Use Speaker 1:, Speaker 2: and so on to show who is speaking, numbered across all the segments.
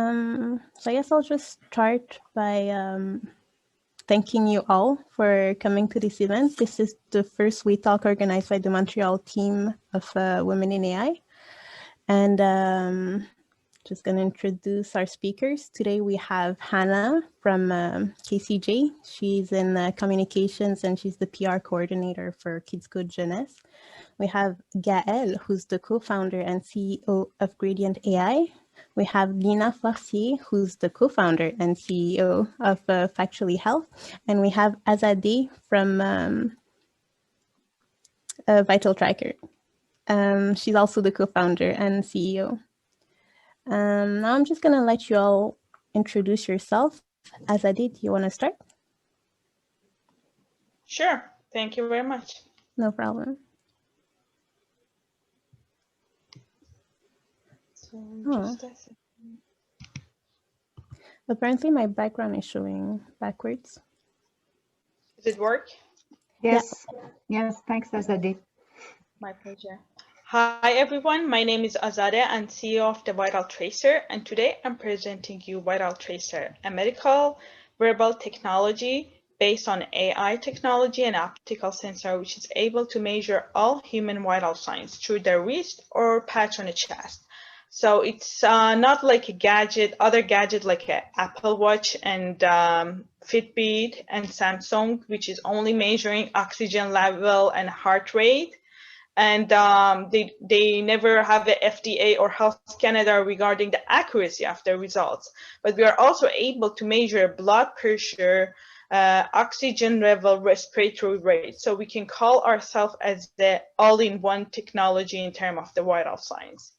Speaker 1: So I guess I'll just start by thanking you all for coming to this event. This is the first WaiTALK organized by the Montreal team of Women in AI. And just going to introduce our speakers. Today we have Hannah from KCJ. She's in communications and she's the PR coordinator for Kids Code Jeunesse. We have Gaëlle, who's the co-founder and CEO of Gradiant AI. We have Lina Forcier, who's the co-founder and CEO of Factually Health. And we have Azadeh from VitalTracer. She's also the co-founder and CEO. Now I'm just going to let you all introduce yourself. Azadeh, do you want to start?
Speaker 2: Sure. Thank you very much.
Speaker 1: No problem.
Speaker 2: So
Speaker 1: Apparently my background is showing backwards.
Speaker 2: Does it work?
Speaker 3: Yes. Yeah. Yes, thanks, Azadeh.
Speaker 2: My pleasure. Hi, everyone. My name is Azadeh. I'm CEO of the VitalTracer, and today I'm presenting you VitalTracer, a medical wearable technology based on AI technology and optical sensor, which is able to measure all human vital signs through the wrist or patch on the chest. So it's not like a gadget, other gadget like an Apple Watch and Fitbit and Samsung, which is only measuring oxygen level and heart rate. And they never have the FDA or Health Canada regarding the accuracy of the results. But we are also able to measure blood pressure, oxygen level, respiratory rate. So we can call ourselves as the all-in-one technology in terms of the vital signs.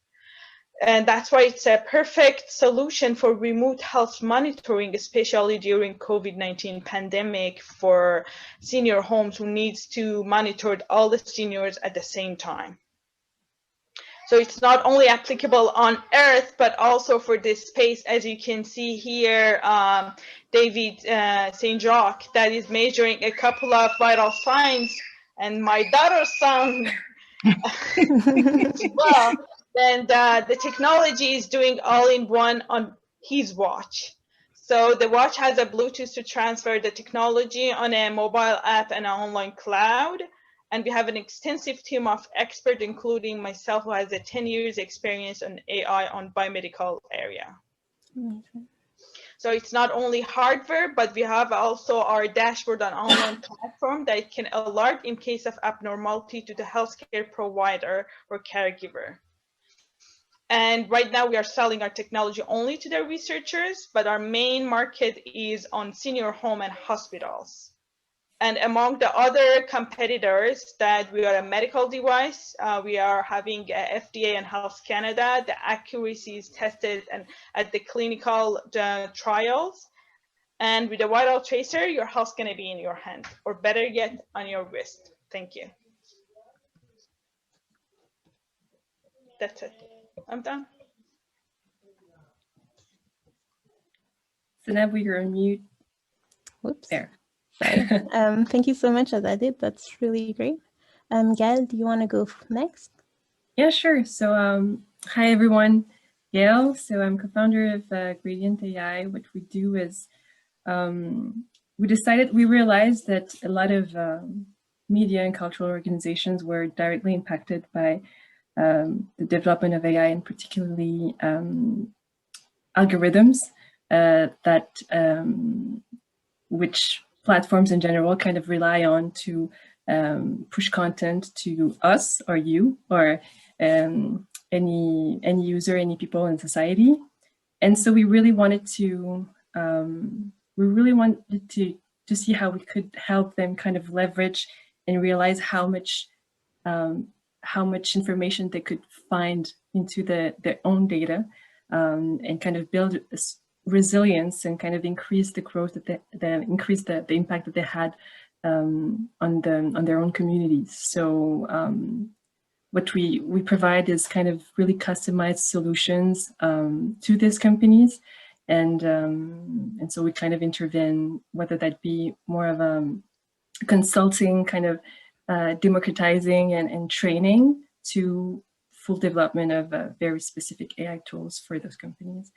Speaker 2: And that's why it's a perfect solution for remote health monitoring, especially during COVID-19 pandemic for senior homes who needs to monitor all the seniors at the same time. So it's not only applicable on Earth, but also for this space, as you can see here, David St. Jacques, that is measuring a couple of vital signs, and my daughter's son as well. And the technology is doing all-in-one on his watch. So the watch has a Bluetooth to transfer the technology on a mobile app and an online cloud. And we have an extensive team of experts, including myself, who has a 10 years experience on AI on biomedical area.
Speaker 1: Mm-hmm.
Speaker 2: So it's not only hardware, but we have also our dashboard and online platform that can alert in case of abnormality to the healthcare provider or caregiver. And right now we are selling our technology only to the researchers, but our main market is on senior home and hospitals. And among the other competitors that we are a medical device, we are having FDA and Health Canada. The accuracy is tested and at the clinical trials. And with the VitalTracer, your health's gonna be in your hand, or better yet, on your wrist. Thank you. That's it. I'm done.
Speaker 4: Seynabou, you're on mute.
Speaker 1: Whoops.
Speaker 4: There.
Speaker 1: Sorry. Thank you so much, Azadeh. That's really great. Gaëlle, do you want to go next?
Speaker 4: Yeah, sure. So hi, everyone. Gaëlle. So I'm co-founder of Gradiant AI. What we do is we realized that a lot of media and cultural organizations were directly impacted by the development of AI, and particularly algorithms which platforms in general kind of rely on to push content to us or you or any user, any people in society. And so we really wanted to see how we could help them kind of leverage and realize how much information they could find into their own data, and kind of build resilience and kind of increase the growth increase the impact that they had on their own communities. So what we provide is kind of really customized solutions to these companies, and so we kind of intervene, whether that be more of a consulting kind of democratizing and training to full development of very specific AI tools for those companies.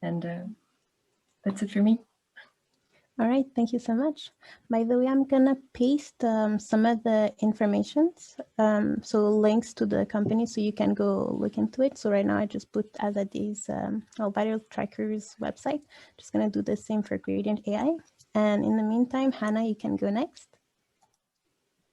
Speaker 4: And that's it for me.
Speaker 1: All right, thank you so much. By the way, I'm gonna paste some of the informations, so links to the company, so you can go look into it. So right now I just put Azadeh's VitalTracer's website. Just gonna do the same for Gradiant AI. And in the meantime, Hannah, you can go next.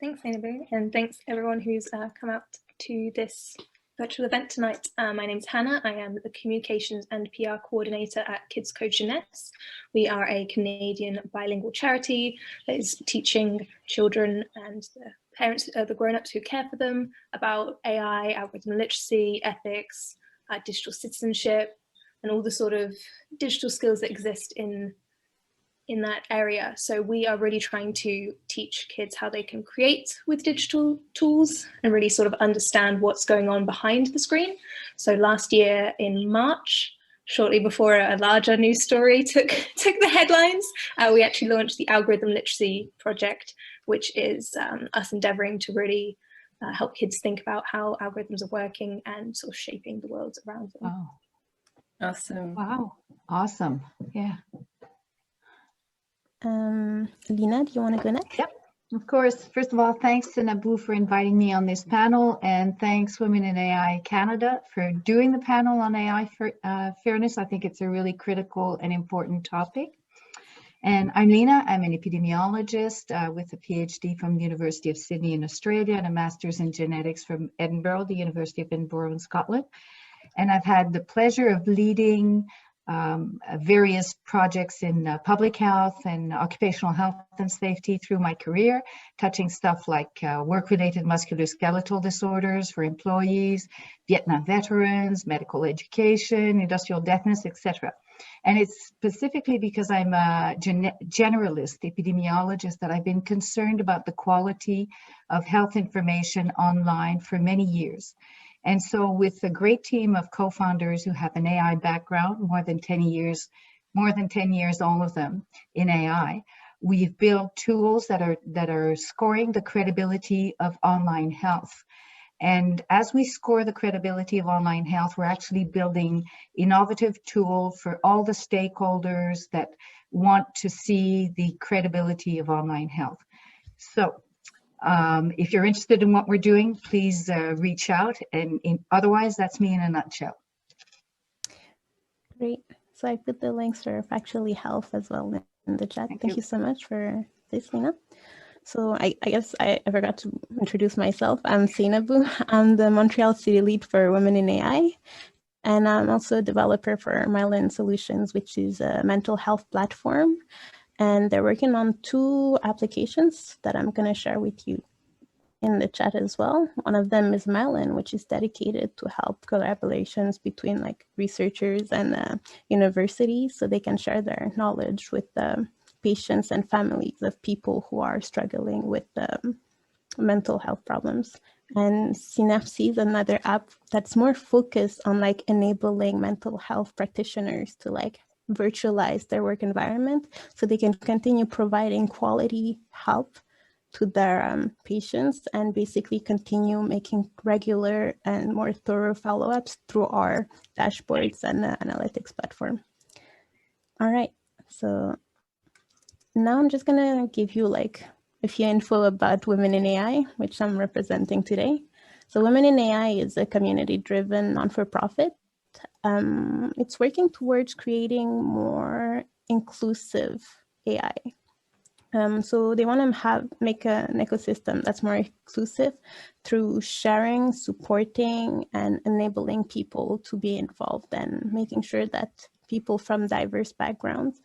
Speaker 5: Thanks, Seynabou, and thanks everyone who's come out to this virtual event tonight. My name's Hannah. I am the Communications and PR Coordinator at Kids Code Jeunesse. We are a Canadian bilingual charity that is teaching children and the parents, the grown-ups who care for them, about AI, algorithm literacy, ethics, digital citizenship, and all the sort of digital skills that exist in that area. So we are really trying to teach kids how they can create with digital tools and really sort of understand what's going on behind the screen. So last year in March, shortly before a larger news story took the headlines, we actually launched the Algorithm Literacy Project, which is us endeavoring to really help kids think about how algorithms are working and sort of shaping the world around them.
Speaker 3: Oh,
Speaker 4: Awesome.
Speaker 3: wow. Awesome. Yeah.
Speaker 1: Lina, do you want to go next?
Speaker 3: Yep, of course. First of all, thanks to Seynabou for inviting me on this panel, and thanks Women in AI Canada for doing the panel on AI fairness. I think it's a really critical and important topic. And I'm Lina. I'm an epidemiologist with a PhD from the University of Sydney in Australia and a master's in genetics from Edinburgh, the University of Edinburgh in Scotland. And I've had the pleasure of leading various projects in public health and occupational health and safety through my career, touching stuff like work-related musculoskeletal disorders for employees, Vietnam veterans, medical education, industrial deafness, etc. And it's specifically because I'm a generalist epidemiologist that I've been concerned about the quality of health information online for many years. And so with a great team of co-founders who have an AI background, more than 10 years, all of them in AI, we've built tools that are scoring the credibility of online health. And as we score the credibility of online health, we're actually building innovative tools for all the stakeholders that want to see the credibility of online health. So if you're interested in what we're doing, please reach out. And otherwise, that's me in a nutshell.
Speaker 1: Great. So I put the links for Factually Health as well in the chat. Thank you so much for this, Lina. So I guess I forgot to introduce myself. I'm Seynabou. I'm the Montreal City Lead for Women in AI. And I'm also a developer for Myelin Solutions, which is a mental health platform. And they're working on 2 applications that I'm going to share with you in the chat as well. One of them is Myelin, which is dedicated to help collaborations between like researchers and universities so they can share their knowledge with patients and families of people who are struggling with mental health problems. And Synapse is another app that's more focused on like enabling mental health practitioners to like virtualize their work environment so they can continue providing quality help to their patients and basically continue making regular and more thorough follow-ups through our dashboards and analytics platform. All right, so now I'm just gonna give you like a few info about Women in AI, which I'm representing today. So Women in AI is a community-driven non-for-profit. It's working towards creating more inclusive AI. So they want to make an ecosystem that's more inclusive through sharing, supporting, and enabling people to be involved and making sure that people from diverse backgrounds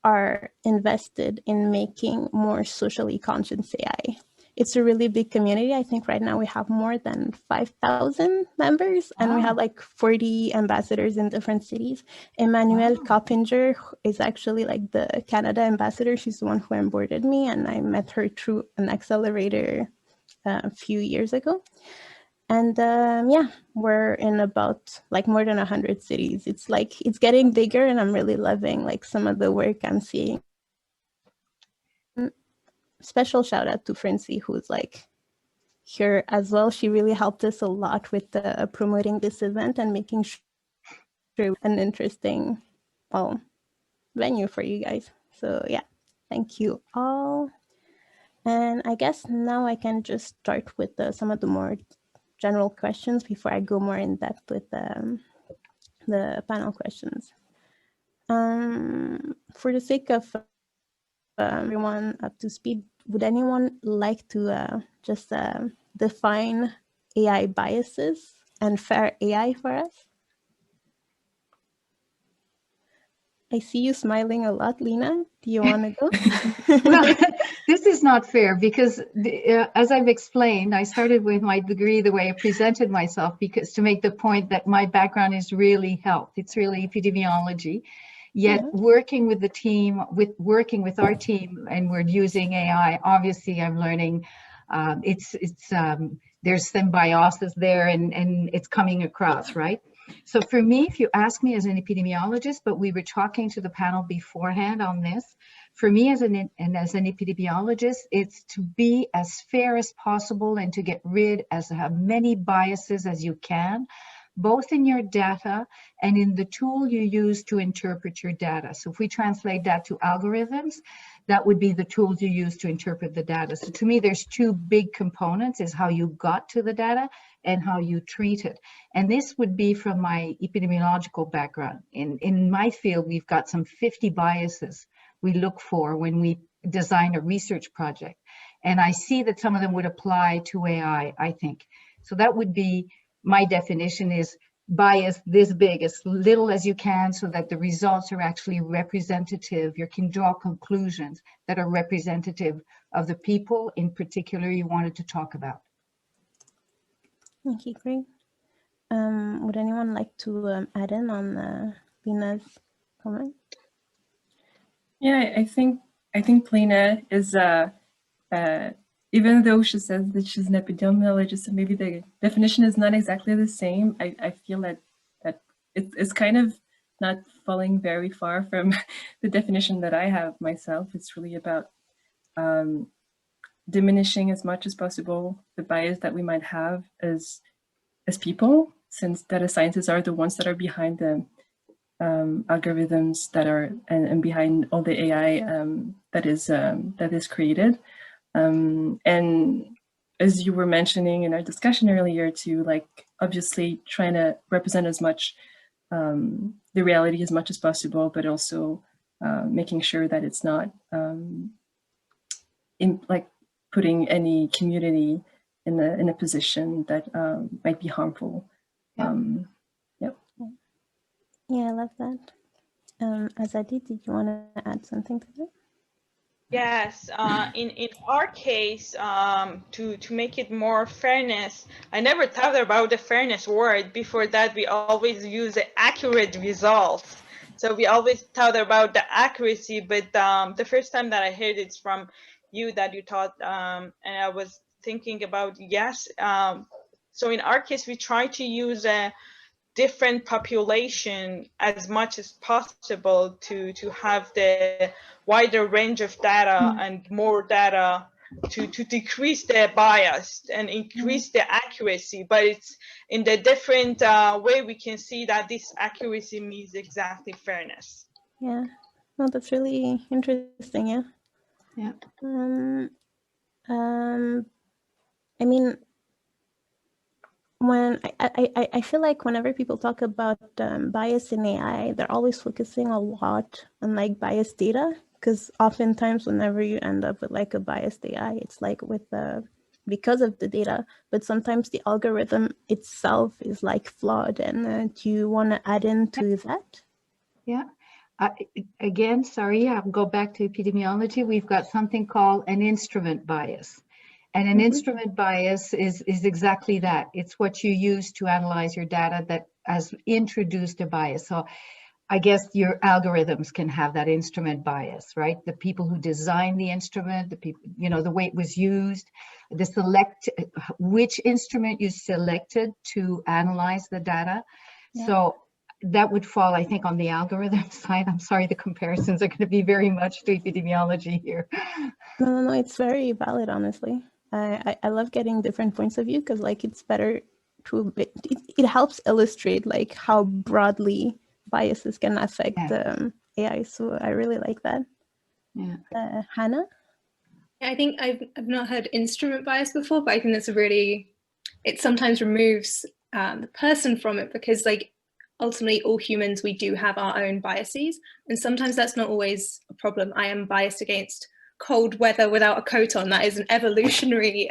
Speaker 1: are invested in making more socially conscious AI. It's a really big community. I think right now we have more than 5,000 members and we have like 40 ambassadors in different cities. Emmanuelle Coppinger is actually like the Canada ambassador. She's the one who onboarded me and I met her through an accelerator a few years ago. And yeah, we're in about like more than 100 cities. It's like, it's getting bigger and I'm really loving like some of the work I'm seeing. Special shout out to Francie, who's like here as well. She really helped us a lot with promoting this event and making sure an interesting well, venue for you guys. So yeah, thank you all. And I guess now I can just start with some of the more general questions before I go more in depth with the panel questions. For the sake of everyone up to speed, would anyone like to just define AI biases and fair AI for us? I see you smiling a lot, Lina. Do you want to go?
Speaker 3: Well, this is not fair because as I've explained, I started with my degree the way I presented myself because to make the point that my background is really health. It's really epidemiology. Yet working with the team, working with our team, and we're using AI, obviously I'm learning there's some biases there and it's coming across, right? So for me, if you ask me as an epidemiologist, but we were talking to the panel beforehand on this, for me as an epidemiologist, it's to be as fair as possible and to get rid as many biases as you can, both in your data and in the tool you use to interpret your data. So if we translate that to algorithms, that would be the tools you use to interpret the data. So to me, there's two big components, is how you got to the data and how you treat it. And this would be from my epidemiological background. In my field, we've got some 50 biases we look for when we design a research project. And I see that some of them would apply to AI, I think. So that would be, my definition is bias this big, as little as you can, so that the results are actually representative. You can draw conclusions that are representative of the people in particular you wanted to talk about.
Speaker 1: Okay, great. Would anyone like to add in on Lina's comment?
Speaker 4: Yeah, I think Lina is even though she says that she's an epidemiologist and maybe the definition is not exactly the same, I feel that it's kind of not falling very far from the definition that I have myself. It's really about diminishing as much as possible the bias that we might have as people, since data scientists are the ones that are behind the algorithms that are and behind all the AI that is created. And as you were mentioning in our discussion earlier too, like obviously trying to represent as much the reality as much as possible, but also making sure that it's not like putting any community in a position that might be harmful. Yep.
Speaker 1: Yeah, I love that. Azadeh, did you want to add something to that?
Speaker 2: Yes, in our case, to make it more fairness, I never thought about the fairness word. Before that, we always use the accurate results. So we always thought about the accuracy, but the first time that I heard it's from you that you taught, and I was thinking about, yes. So in our case, we try to use a different population as much as possible to have the wider range of data and more data to decrease the bias and increase the accuracy. But it's in the different way we can see that this accuracy means exactly fairness.
Speaker 1: Yeah, well, that's really interesting. Yeah.
Speaker 3: Yeah.
Speaker 1: I mean, when I feel like whenever people talk about bias in AI, they're always focusing a lot on like bias data, because oftentimes whenever you end up with like a biased AI, it's like with because of the data, but sometimes the algorithm itself is like flawed. And do you want to add into that?
Speaker 3: Yeah. Again, sorry, I'll go back to epidemiology. We've got something called an instrument bias. And an instrument bias is exactly that. It's what you use to analyze your data that has introduced a bias. So I guess your algorithms can have that instrument bias, right? The people who design the instrument, the people, you know, the way it was used, which instrument you selected to analyze the data. Yeah. So that would fall, I think, on the algorithm side. I'm sorry, the comparisons are going to be very much to epidemiology here.
Speaker 1: No, it's very valid, honestly. I love getting different points of view, because like it's better to, it helps illustrate like how broadly biases can affect AI. So I really like that.
Speaker 3: Yeah.
Speaker 1: Hannah?
Speaker 5: I think I've not heard instrument bias before, but I think that's it sometimes removes the person from it, because like ultimately all humans, we do have our own biases, and sometimes that's not always a problem. I am biased against cold weather without a coat on. That is an evolutionary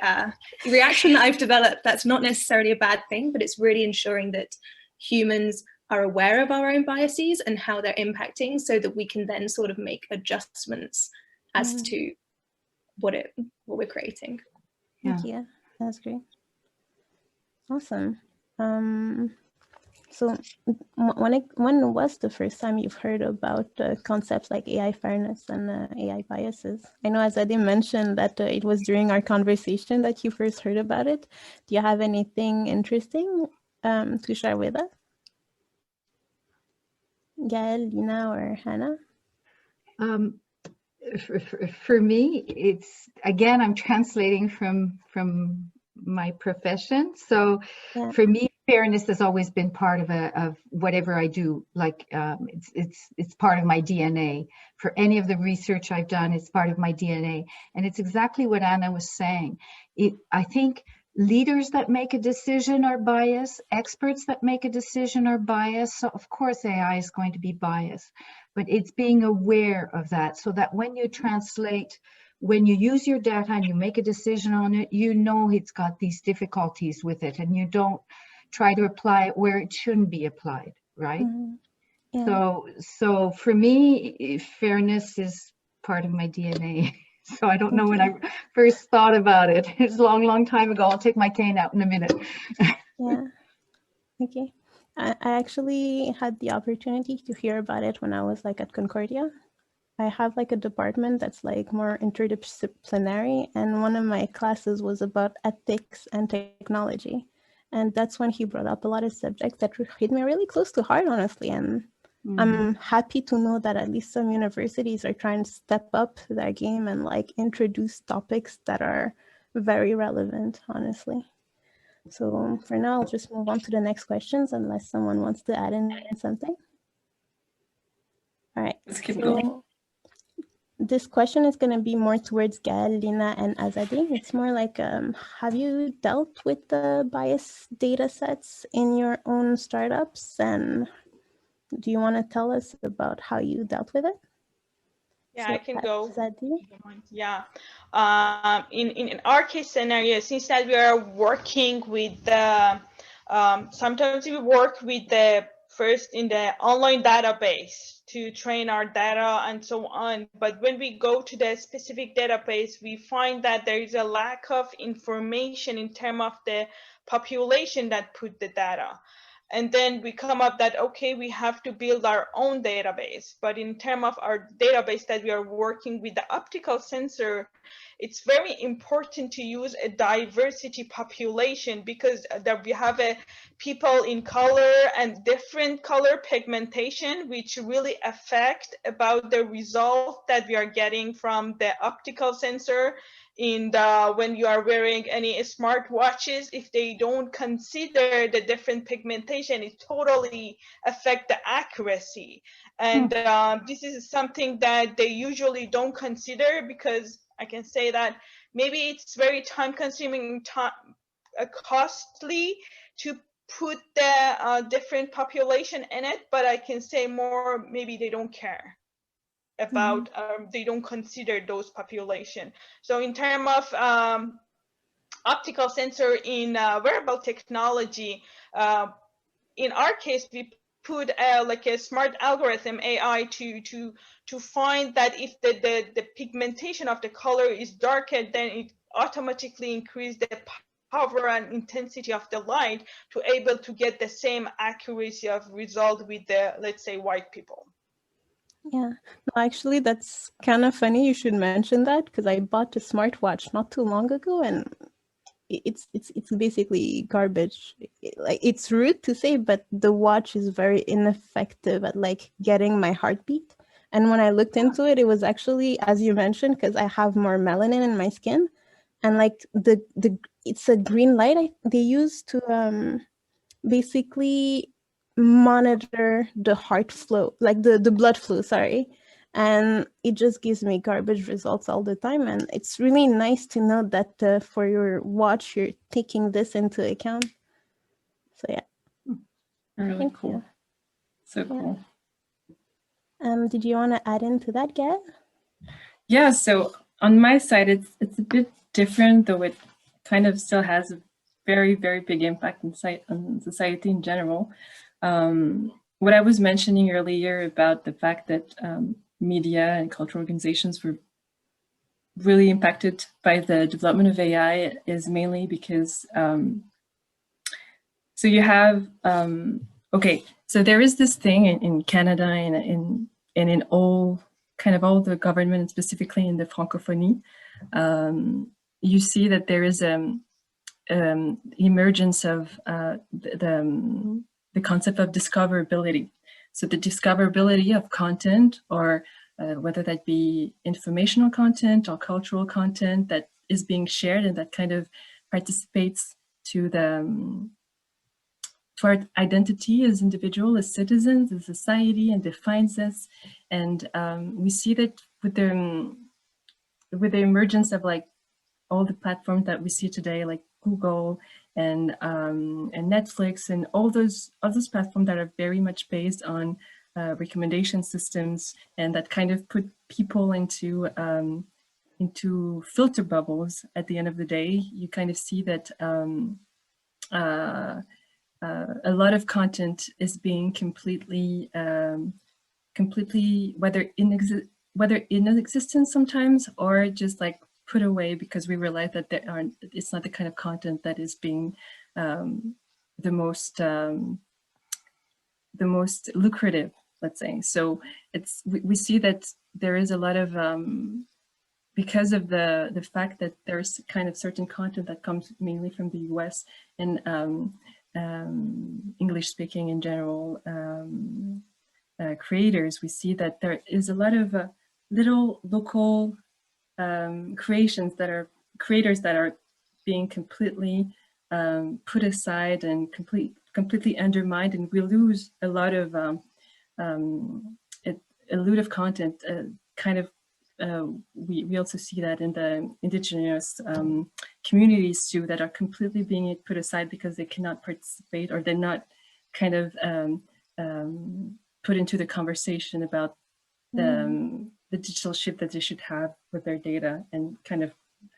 Speaker 5: reaction that I've developed. That's not necessarily a bad thing, but it's really ensuring that humans are aware of our own biases and how they're impacting, so that we can then sort of make adjustments as to what we're creating.
Speaker 1: Thank you. That's great. Awesome. So when was the first time you've heard about concepts like AI fairness and AI biases? I know Azadeh mentioned that it was during our conversation that you first heard about it. Do you have anything interesting to share with us? Gaëlle, Lina, or Hannah?
Speaker 3: For me, it's, again, I'm translating from my profession. So for me, fairness has always been part of whatever I do. Like it's part of my DNA. For any of the research I've done, it's part of my DNA. And it's exactly what Anna was saying. I think leaders that make a decision are biased. Experts that make a decision are biased. So of course AI is going to be biased. But it's being aware of that, so that when you translate, when you use your data and you make a decision on it, you know it's got these difficulties with it, and you don't try to apply it where it shouldn't be applied, right? So for me, fairness is part of my DNA. So I don't know when I first thought about it. It's a long time ago. I'll take my cane out in a minute.
Speaker 1: Okay. I actually had the opportunity to hear about it when I was like at Concordia. I have like a department that's like more interdisciplinary, and one of my classes was about ethics and technology. And that's when he brought up a lot of subjects that hit me really close to heart, honestly. And I'm happy to know that at least some universities are trying to step up their game and like introduce topics that are very relevant, honestly. So for now, I'll just move on to the next questions unless someone wants to add in something. All right.
Speaker 4: Let's keep going.
Speaker 1: This question is going to be more towards Gaëlle, Lina, and Azadeh. It's more like, have you dealt with the bias data sets in your own startups? And do you want to tell us about how you dealt with it?
Speaker 2: Yeah, so I can go.
Speaker 1: Azadeh?
Speaker 2: Yeah. In our case scenario, since that we are working with the, sometimes we work with the first in the online database to train our data and so on. But when we go to the specific database, we find that there is a lack of information in terms of the population that put the data. And then we come up that, okay, we have to build our own database. But in terms of our database that we are working with the optical sensor, it's very important to use a diversity population, because that we have a people in color and different color pigmentation, which really affect about the result that we are getting from the optical sensor. In the, when you are wearing any smart watches, if they don't consider the different pigmentation, it totally affect the accuracy. And this is something that they usually don't consider, because I can say that maybe it's very time consuming, costly to put the different population in it, but I can say more, maybe they don't care about, they don't consider those population. So in terms of optical sensor in wearable technology, in our case, we put like a smart algorithm AI to find that if the pigmentation of the color is darker, then it automatically increase the power and intensity of the light to able to get the same accuracy of result with the, let's say, white people.
Speaker 1: Yeah, no, actually, that's kind of funny you should mention that, because I bought a smartwatch not too long ago, and it's basically garbage. Like, it's rude to say, but the watch is very ineffective at like getting my heartbeat. And when I looked into it, it was actually, as you mentioned, because I have more melanin in my skin, and like it's a green light they use to basically monitor the heart flow, like the blood flow, sorry. And it just gives me garbage results all the time. And it's really nice to know that for your watch, you're taking this into account. So yeah.
Speaker 4: Really
Speaker 1: Thank
Speaker 4: cool.
Speaker 1: you.
Speaker 4: So cool.
Speaker 1: Did you want to add into that, Gaëlle?
Speaker 4: Yeah, so on my side, it's a bit different, though it kind of still has a very, very big impact on society in general. What I was mentioning earlier about the fact that media and cultural organizations were really impacted by the development of AI is mainly because, so you have, okay, so there is this thing in Canada and in all the government, and specifically in the Francophonie, you see that there is emergence of the concept of discoverability. So the discoverability of content, or whether that be informational content or cultural content that is being shared and that kind of participates to our identity as individuals, as citizens, as society, and defines us. And we see that with the emergence of like all the platforms that we see today, like Google and Netflix, and all those platforms that are very much based on recommendation systems, and that kind of put people into filter bubbles. At the end of the day, you kind of see that a lot of content is being completely whether in existence sometimes, or just like put away because we realize that it's not the kind of content that is being the most lucrative, let's say. So we see that there is a lot of because of the fact that there's kind of certain content that comes mainly from the US and English speaking in general creators, we see that there is a lot of little local creators that are being completely put aside and completely undermined, and we lose a lot of content. We also see that in the indigenous communities too, that are completely being put aside because they cannot participate, or they're not kind of put into the conversation about the digital shift that they should have with their data, and kind of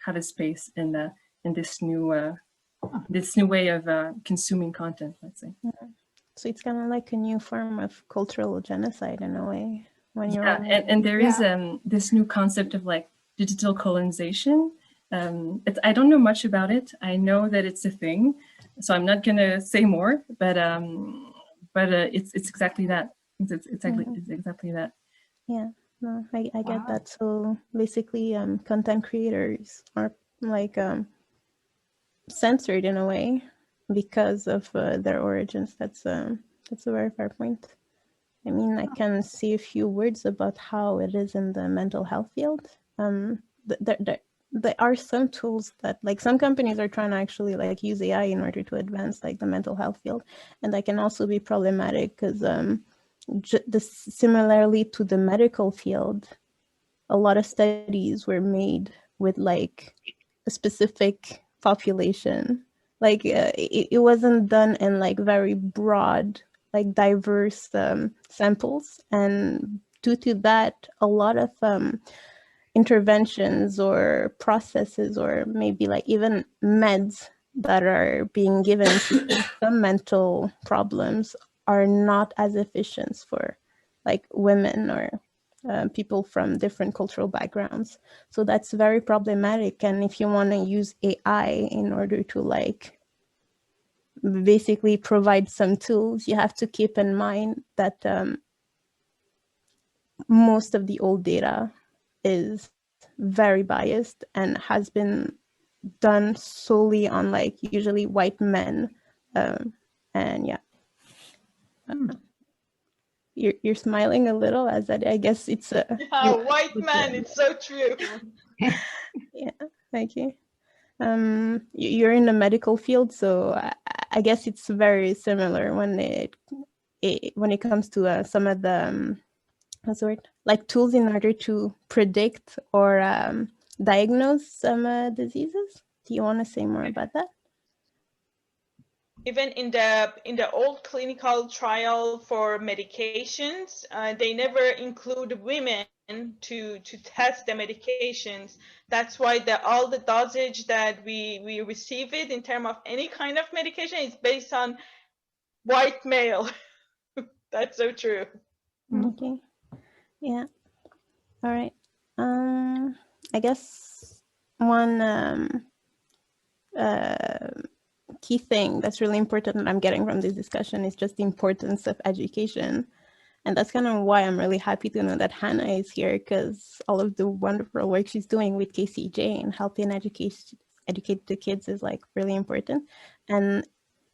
Speaker 4: have a space in this new way of consuming content, let's say.
Speaker 1: So it's kind of like a new form of cultural genocide in a way.
Speaker 4: And there is this new concept of like digital colonization. I don't know much about it. I know that it's a thing, so I'm not gonna say more. But it's exactly that. It's exactly that.
Speaker 1: Yeah, no, I get that. So basically, content creators are like censored in a way because of their origins. That's a very fair point. I mean, I can say a few words about how it is in the mental health field. There are some tools that, like, some companies are trying to actually like use AI in order to advance like the mental health field, and that can also be problematic because similarly to the medical field, a lot of studies were made with like a specific population. Like it wasn't done in like very broad, like diverse samples, and due to that, a lot of interventions or processes, or maybe like even meds that are being given to some mental problems are not as efficient for like women or people from different cultural backgrounds. So that's very problematic. And if you want to use AI in order to like basically provide some tools, you have to keep in mind that most of the old data is very biased and has been done solely on like usually white men. And yeah. You're smiling a little, Azadeh. I guess it's a
Speaker 2: white man. It's so true.
Speaker 1: Yeah, thank you. You're in the medical field, so I guess it's very similar when when it comes to some of the what's the word, like tools in order to predict or diagnose some diseases. Do you want to say more about that?
Speaker 2: Even in the old clinical trial for medications, they never include women to test the medications. That's why all the dosage that we receive it in terms of any kind of medication is based on white male. That's so true.
Speaker 1: Okay. Yeah. All right. I guess one key thing that's really important that I'm getting from this discussion is just the importance of education. And that's kind of why I'm really happy to know that Hannah is here, because all of the wonderful work she's doing with KCJ and helping educate the kids is like really important. And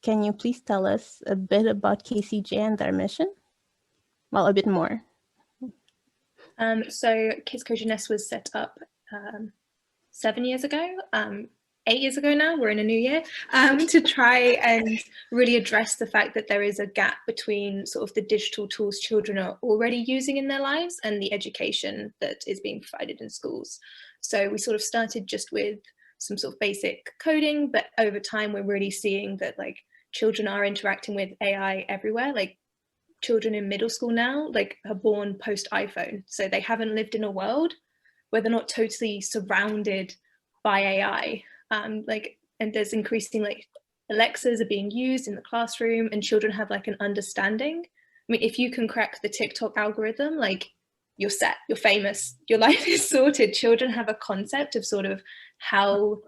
Speaker 1: can you please tell us a bit about KCJ and their mission? Well, a bit more.
Speaker 5: So Kids Code Jeunesse was set up 7 years ago, 8 years ago now, we're in a new year, to try and really address the fact that there is a gap between sort of the digital tools children are already using in their lives and the education that is being provided in schools. So we sort of started just with some sort of basic coding, but over time we're really seeing that like children are interacting with AI everywhere. Like children in middle school now, like are born post iPhone. So they haven't lived in a world where they're not totally surrounded by AI. And there's increasing like Alexas are being used in the classroom and children have like an understanding. I mean, if you can crack the TikTok algorithm, like you're set, you're famous, your life is sorted. Children have a concept of sort of how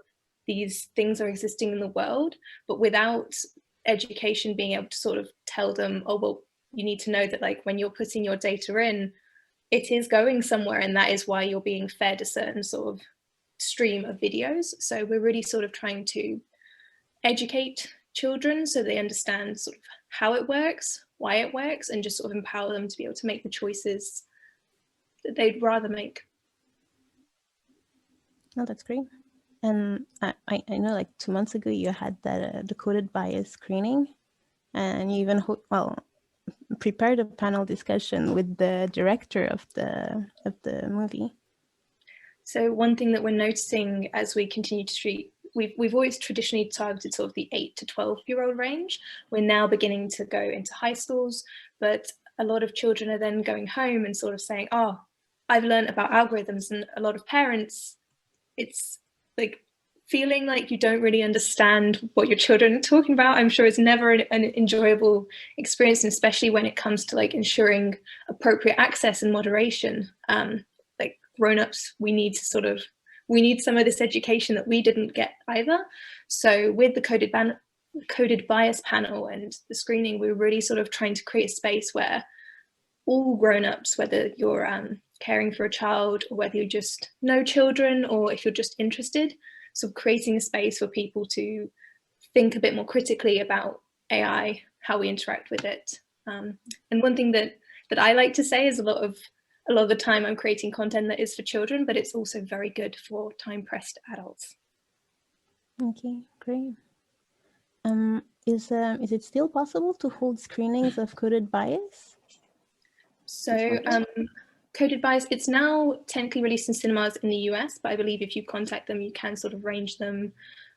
Speaker 5: these things are existing in the world, but without education being able to sort of tell them, oh, well, you need to know that like when you're putting your data in, it is going somewhere, and that is why you're being fed a certain sort of stream of videos. So we're really sort of trying to educate children so they understand sort of how it works, why it works, and just sort of empower them to be able to make the choices that they'd rather make.
Speaker 1: Oh, that's great. And I know like 2 months ago you had that decoded bias screening, and you even prepared a panel discussion with the director of the movie.
Speaker 5: So one thing that we're noticing as we continue to treat, we've always traditionally targeted sort of the 8 to 12-year-old range. We're now beginning to go into high schools, but a lot of children are then going home and sort of saying, oh, I've learned about algorithms. And a lot of parents, it's like feeling like you don't really understand what your children are talking about. I'm sure it's never an enjoyable experience, and especially when it comes to like ensuring appropriate access and moderation. Like grown-ups, we need some of this education that we didn't get either. So with the coded bias panel and the screening, we're really sort of trying to create a space where all grown-ups, whether you're caring for a child or whether you just know children or if you're just interested, so creating a space for people to think a bit more critically about AI, how we interact with it. And one thing that I like to say is a lot of the time I'm creating content that is for children, but it's also very good for time-pressed adults.
Speaker 1: Okay, great. Is it still possible to hold screenings of coded bias?
Speaker 5: So coded bias, it's now technically released in cinemas in the US, but I believe if you contact them, you can sort of range them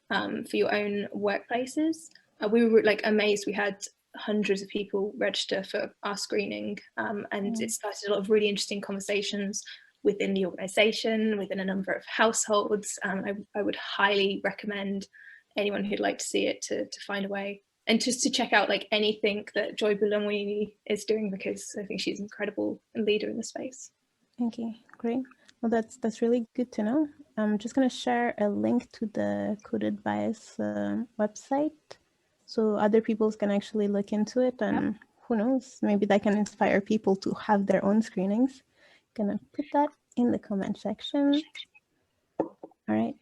Speaker 5: for your own workplaces. We were like amazed. We had hundreds of people register for our screening, and it started a lot of really interesting conversations within the organization, within a number of households. I would highly recommend anyone who'd like to see it to find a way, and just to check out like anything that Joy Boulangwini is doing, because I think she's an incredible leader in the space.
Speaker 1: Okay, great. Well, that's really good to know. I'm just going to share a link to the coded bias website, so other people can actually look into it, and who knows, maybe that can inspire people to have their own screenings. Gonna put that in the comment section. All right.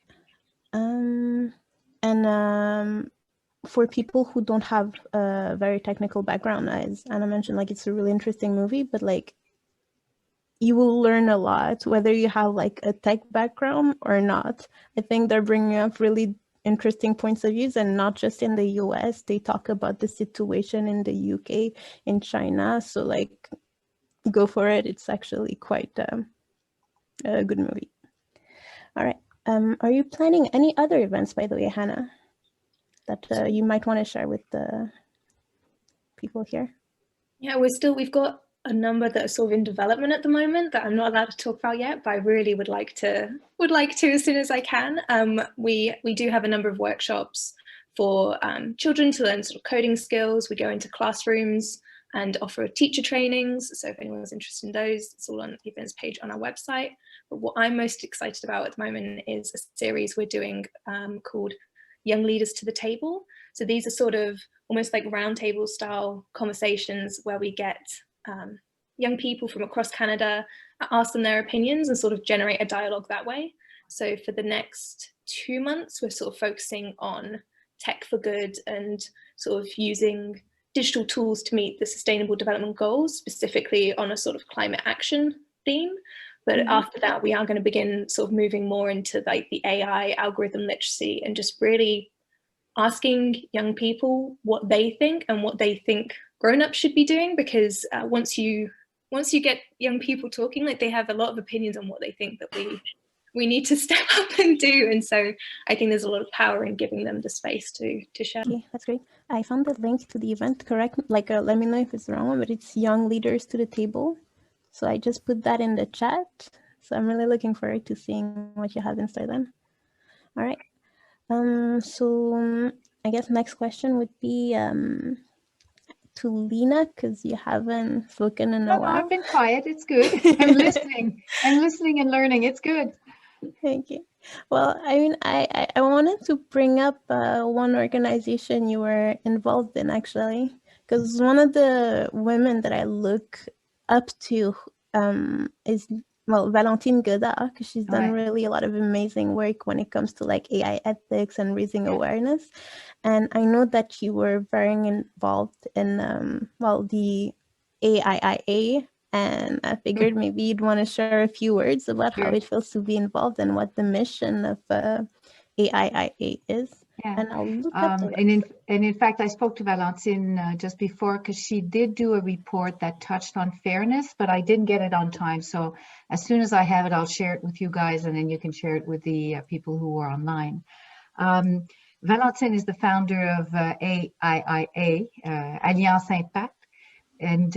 Speaker 1: For people who don't have a very technical background, as Anna mentioned, like it's a really interesting movie, but like you will learn a lot whether you have like a tech background or not. I think they're bringing up really interesting points of views, and not just in the US. They talk about the situation in the UK, in China. So like, go for it. It's actually quite a good movie. All right. Are you planning any other events, by the way, Hannah, that you might want to share with the people here?
Speaker 5: Yeah, we've got a number that are sort of in development at the moment that I'm not allowed to talk about yet, but I really would like to as soon as I can. We do have a number of workshops for children to learn sort of coding skills. We go into classrooms and offer teacher trainings. So if anyone's interested in those, it's all on the events page on our website. But what I'm most excited about at the moment is a series we're doing called Young Leaders to the Table. So these are sort of almost like roundtable style conversations where we get young people from across Canada, ask them their opinions and sort of generate a dialogue that way. So for the next 2 months, we're sort of focusing on tech for good and sort of using digital tools to meet the Sustainable Development Goals, specifically on a sort of climate action theme. But after that, we are going to begin sort of moving more into like the AI algorithm literacy and just really asking young people what they think and what they think grown-ups should be doing, because once you get young people talking, like they have a lot of opinions on what they think that we need to step up and do. And so I think there's a lot of power in giving them the space to share.
Speaker 1: Okay, that's great. I found the link to the event, correct? Like, let me know if it's the wrong one, but it's Young Leaders to the Table. So I just put that in the chat. So I'm really looking forward to seeing what you have in store then. All right. So I guess next question would be to Lina, because you haven't spoken in a while.
Speaker 3: I've been quiet. It's good. I'm listening. I'm listening and learning. It's good.
Speaker 1: Thank you. Well, I mean, I wanted to bring up one organization you were involved in, actually, because one of the women that I look up to is, well, Valentine Godard, because she's done really a lot of amazing work when it comes to like AI ethics and raising awareness. And I know that you were very involved in, well, the AIIA. And I figured maybe you'd want to share a few words about how it feels to be involved and what the mission of AIIA is.
Speaker 3: Yeah.
Speaker 1: And I'll look up the
Speaker 3: and in fact, I spoke to Valentine just before, because she did do a report that touched on fairness, but I didn't get it on time. So as soon as I have it, I'll share it with you guys, and then you can share it with the people who are online. Valentine is the founder of AIIA, Alliance Impact, and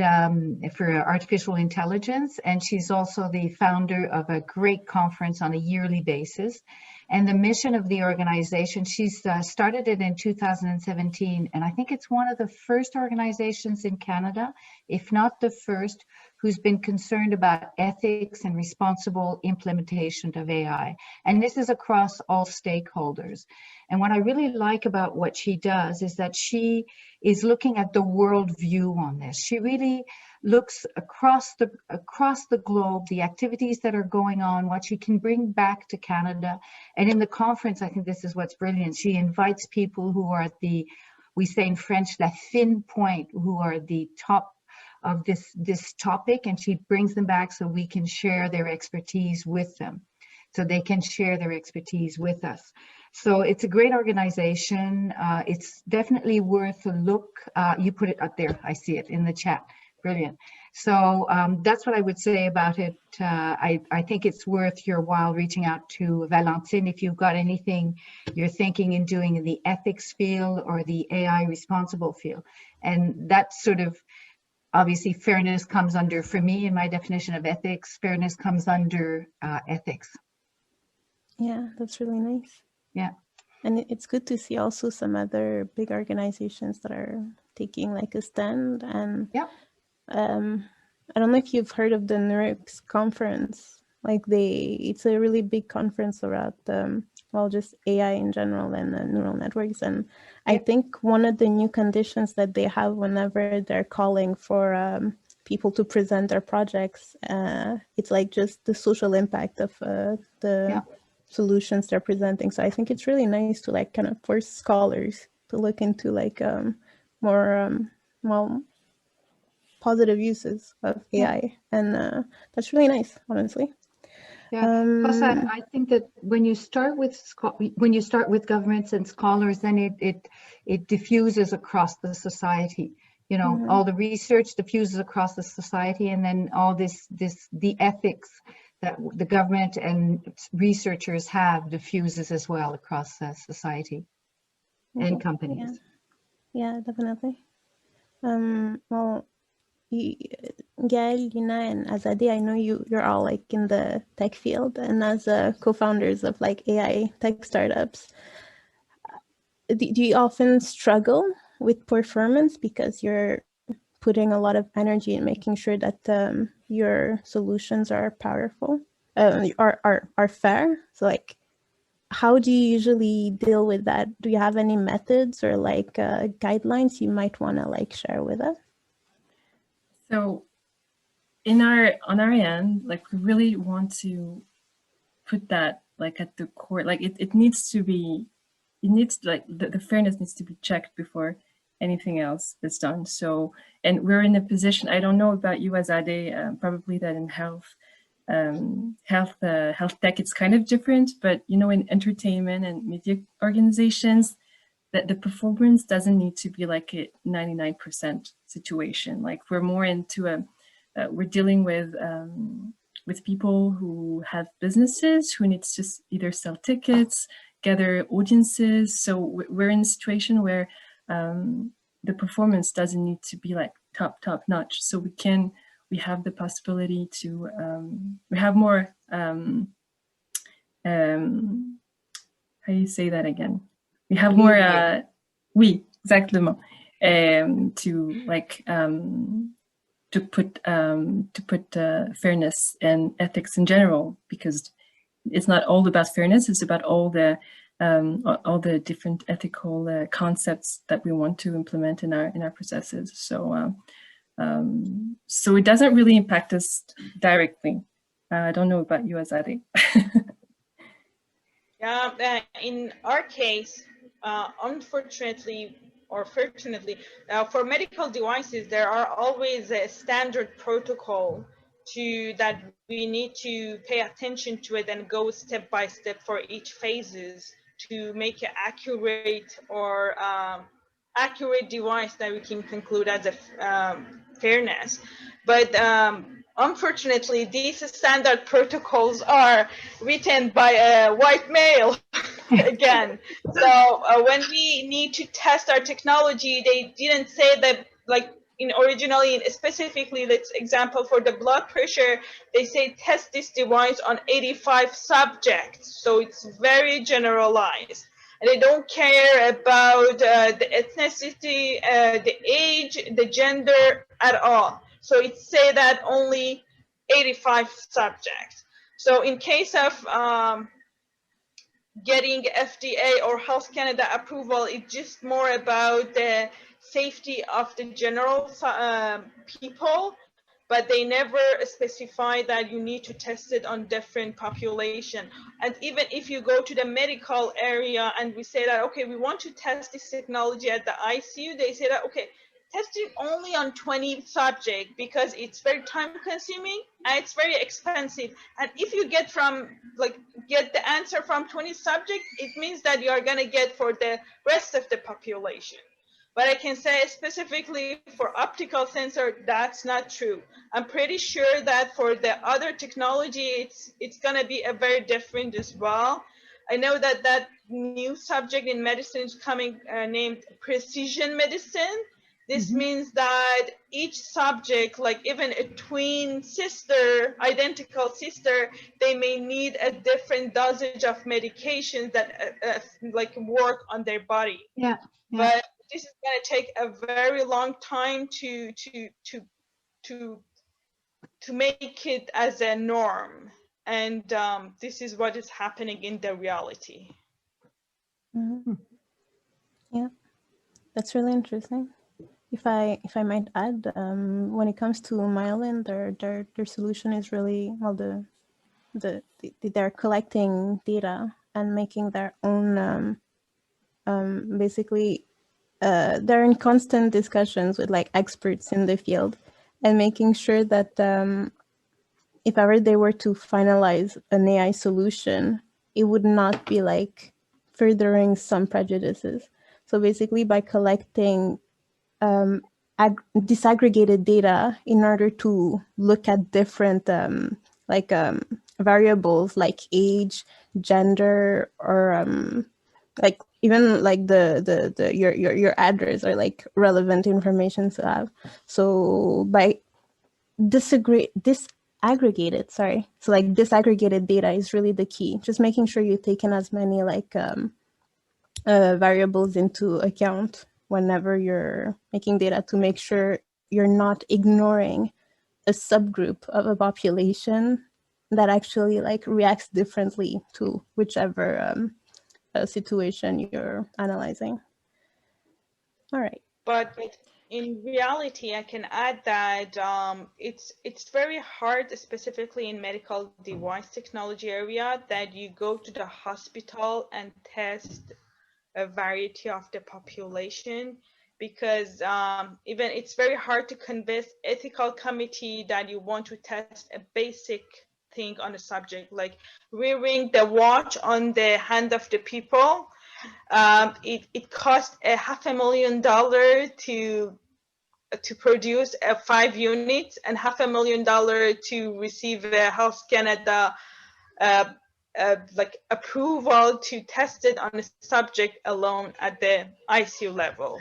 Speaker 3: for artificial intelligence, and she's also the founder of a great conference on a yearly basis. And the mission of the organization, she's started it in 2017, and I think it's one of the first organizations in Canada, if not the first, who's been concerned about ethics and responsible implementation of AI. And this is across all stakeholders. And what I really like about what she does is that she is looking at the world view on this. She really looks across the globe, the activities that are going on, what she can bring back to Canada. And in the conference, I think this is what's brilliant. She invites people who are at the, we say in French, la fine pointe, who are the top of this topic, and she brings them back so we can share their expertise with them, so they can share their expertise with us. So it's a great organization. It's definitely worth a look. You put it up there. I see it in the chat. Brilliant. So that's what I would say about it. I think it's worth your while reaching out to Valentine if you've got anything you're thinking in doing in the ethics field or the AI responsible field. And that's sort of, obviously, fairness comes under, for me, in my definition of ethics, fairness comes under ethics.
Speaker 1: Yeah, that's really nice.
Speaker 3: Yeah.
Speaker 1: And it's good to see also some other big organizations that are taking like a stand. And I don't know if you've heard of the NERICS conference. Like it's a really big conference around, well, just AI in general and neural networks. And I think one of the new conditions that they have whenever they're calling for people to present their projects, it's like just the social impact of the solutions they're presenting. So I think it's really nice to like kind of force scholars to look into like more well, positive uses of AI, and that's really nice, honestly.
Speaker 3: Yeah, plus I think that when you start with governments and scholars, then it diffuses across the society. You know, all the research diffuses across the society, and then all the ethics that the government and researchers have diffuses as well across society and companies.
Speaker 1: Yeah, definitely. Well, Gaëlle, Lina, and Azadeh, I know you're all like in the tech field, and as co-founders of like AI tech startups, do you often struggle with performance because you're putting a lot of energy in making sure that your solutions are powerful, are fair? So like, how do you usually deal with that? Do you have any methods or like guidelines you might want to like share with us?
Speaker 4: So on our end, like we really want to put that like at the core, like it needs to be, it needs like the fairness needs to be checked before anything else is done. So, and we're in a position, I don't know about you, Azadeh, probably that in health tech, it's kind of different, but you know, in entertainment and media organizations, that the performance doesn't need to be like a 99% situation. Like we're more into we're dealing with people who have businesses who needs to either sell tickets, gather audiences. So we're in a situation where the performance doesn't need to be like top notch. So we have the possibility to, we have more, how do you say that again? We have more, oui, exactement, to like, to put fairness and ethics in general, because it's not all about fairness, it's about all the different ethical concepts that we want to implement in our processes. So so it doesn't really impact us directly. I don't know about you, Azadeh.
Speaker 2: Yeah, in our case, unfortunately or fortunately, for medical devices, there are always a standard protocol that we need to pay attention to it and go step by step for each phases to make an accurate or accurate device that we can conclude as a fairness. But unfortunately, these standard protocols are written by a white male again. So when we need to test our technology, they didn't say that, like originally, specifically, let's example for the blood pressure, they say test this device on 85 subjects. So it's very generalized. And they don't care about the ethnicity, the age, the gender at all. So it say that only 85 subjects. So in case of getting FDA or Health Canada approval, it's just more about the safety of the general people, but they never specify that you need to test it on different population. And even if you go to the medical area and we say that, okay, we want to test this technology at the ICU, they say that, okay, test it only on 20 subjects because it's very time consuming and it's very expensive. And if you get the answer from 20 subjects, it means that you are gonna get for the rest of the population. But I can say specifically for optical sensor, that's not true. I'm pretty sure that for the other technology, it's gonna be a very different as well. I know that new subject in medicine is coming named precision medicine. This means that each subject, like even a twin sister, identical sister, they may need a different dosage of medications that like work on their body.
Speaker 3: Yeah.
Speaker 2: But this is going to take a very long time to make it as a norm, and this is what is happening in the reality.
Speaker 1: Yeah, that's really interesting. If I might add, when it comes to Myelin, their solution is really, well, they're collecting data and making their own basically they're in constant discussions with like experts in the field and making sure that if ever they were to finalize an AI solution, it would not be like furthering some prejudices. So basically by collecting disaggregated data in order to look at different variables like age, gender, or like even like your address or like relevant information to have. So by disaggregated, sorry. So like disaggregated data is really the key. Just making sure you're taking as many like variables into account whenever you're making data to make sure you're not ignoring a subgroup of a population that actually like reacts differently to whichever situation you're analyzing. All right.
Speaker 2: But in reality, I can add that it's very hard, specifically in medical device technology area, that you go to the hospital and test a variety of the population, because even it's very hard to convince ethical committee that you want to test a basic thing on a subject, like wearing the watch on the hand of the people. It cost $500,000 to produce 5 units and $500,000 to receive a Health Canada like approval to test it on a subject alone at the ICU level.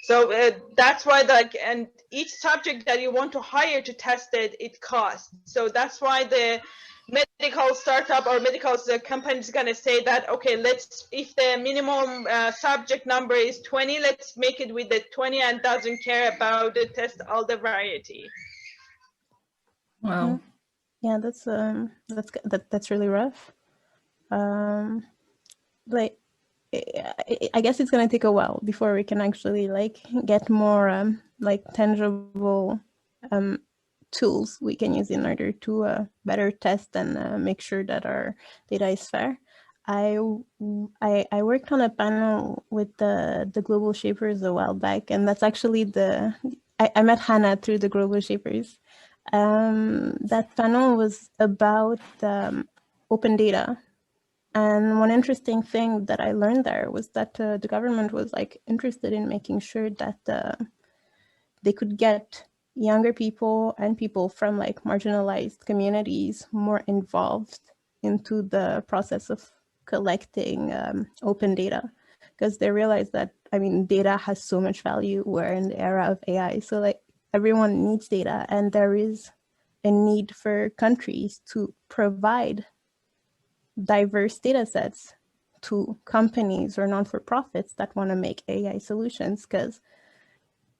Speaker 2: So that's why, like, and each subject that you want to hire to test it, it costs. So that's why the medical startup or medical company is going to say that, okay, let's, if the minimum subject number is 20, let's make it with the 20 and doesn't care about the test all the variety.
Speaker 4: Wow.
Speaker 1: Yeah, that's really rough. Like I guess it's gonna take a while before we can actually like get more like tangible tools we can use in order to better test and make sure that our data is fair. I worked on a panel with the Global Shapers a while back, and that's actually I met Hannah through the Global Shapers. That panel was about open data. And one interesting thing that I learned there was that the government was like interested in making sure that they could get younger people and people from like marginalized communities more involved into the process of collecting open data, because they realized that, I mean, data has so much value. We're in the era of AI, so like everyone needs data, and there is a need for countries to provide diverse data sets to companies or non-for-profits that want to make AI solutions, because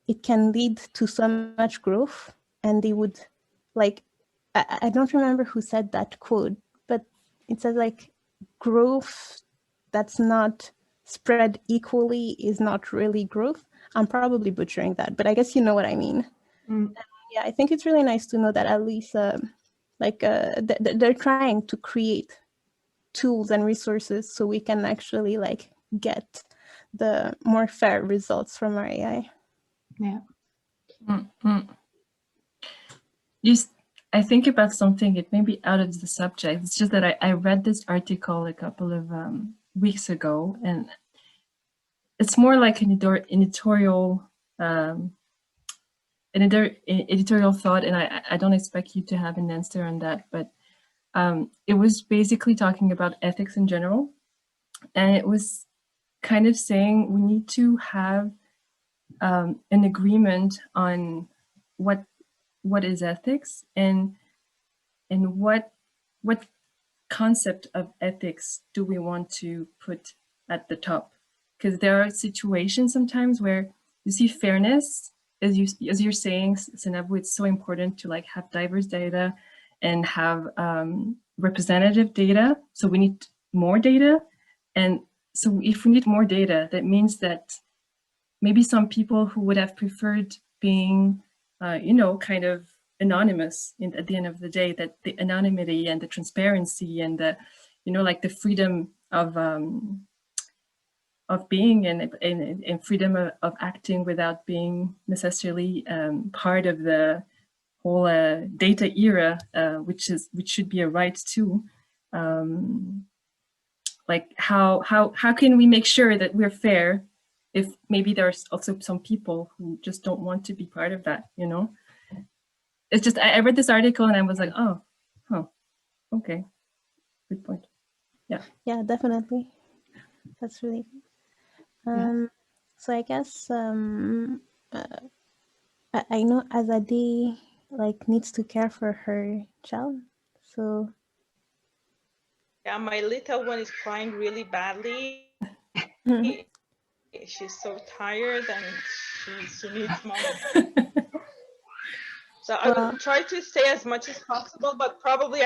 Speaker 1: it can lead to so much growth. And they would like, I don't remember who said that quote, but it says like, growth that's not spread equally is not really growth. I'm probably butchering that, but I guess you know what I mean. Yeah, I think it's really nice to know that at least they're trying to create tools and resources so we can actually like get the more fair results from our AI.
Speaker 3: Yeah.
Speaker 4: I think about something, it may be out of the subject. It's just that I read this article a couple of weeks ago, and it's more like an editorial thought, and I don't expect you to have an answer on that, but it was basically talking about ethics in general. And it was kind of saying we need to have an agreement on what is ethics and what concept of ethics do we want to put at the top. Because there are situations sometimes where you see fairness, as you're saying, Seynabou, it's so important to like have diverse data and have representative data. So we need more data. And so if we need more data, that means that maybe some people who would have preferred being, kind of anonymous at the end of the day, that the anonymity and the transparency and the, like the freedom of being and freedom of acting without being necessarily part of the whole data era, which should be a right too. Like how can we make sure that we're fair if maybe there's also some people who just don't want to be part of that, you know? It's just, I read this article and I was like, oh, huh, okay, good point. Yeah.
Speaker 1: Yeah, definitely. That's really good. So I guess I know Azadeh like needs to care for her child. So
Speaker 2: yeah, my little one is crying really badly. She's so tired and she needs mom. So I will try to stay as much as possible, but probably.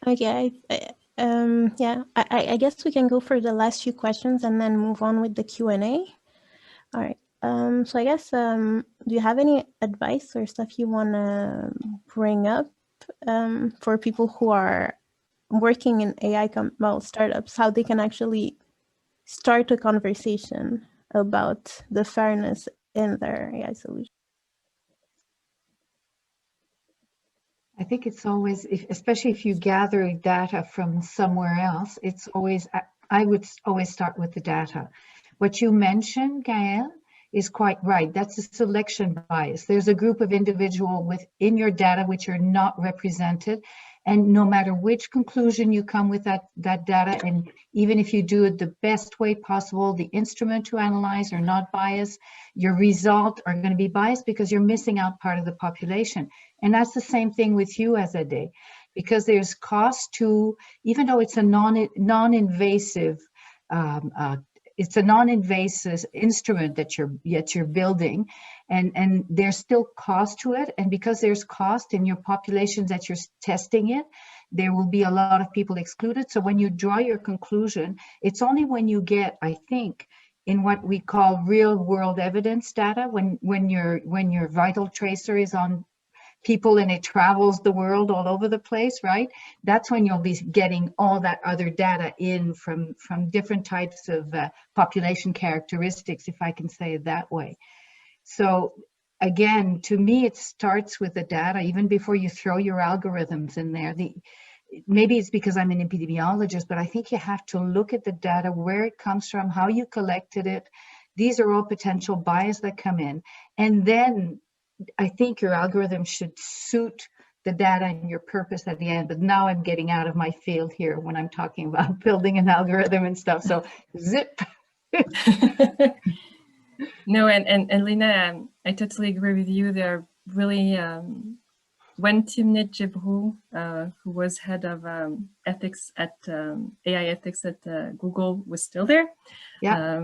Speaker 1: Okay, yeah, I guess we can go for the last few questions and then move on with the Q&A. All right. So I guess, do you have any advice or stuff you want to bring up for people who are working in AI startups, how they can actually start a conversation about the fairness in their AI solution?
Speaker 3: I think it's always, especially if you gather data from somewhere else, it's always, I would always start with the data. What you mentioned, Gaëlle, is quite right. That's a selection bias. There's a group of individuals within your data which are not represented. And no matter which conclusion you come with that data, and even if you do it the best way possible, the instrument to analyze are not biased, your results are going to be biased because you're missing out part of the population. And that's the same thing with you, Azadeh, because there's cost to, even though it's a non-invasive it's a non-invasive instrument that you're building, and there's still cost to it. And because there's cost in your populations that you're testing it, there will be a lot of people excluded. So when you draw your conclusion, it's only when you get, I think, in what we call real world evidence data, when your VitalTracer is on people and it travels the world all over the place, right? That's when you'll be getting all that other data in from different types of population characteristics, if I can say it that way. So again, to me, it starts with the data, even before you throw your algorithms in there. Maybe it's because I'm an epidemiologist, but I think you have to look at the data, where it comes from, how you collected it. These are all potential bias that come in. And then I think your algorithm should suit the data and your purpose at the end. But now I'm getting out of my field here when I'm talking about building an algorithm and stuff. So zip.
Speaker 4: No, and Lina, I totally agree with you. They're really, when Timnit Jibrou, who was head of ethics at AI ethics at Google, was still there.
Speaker 3: Yeah.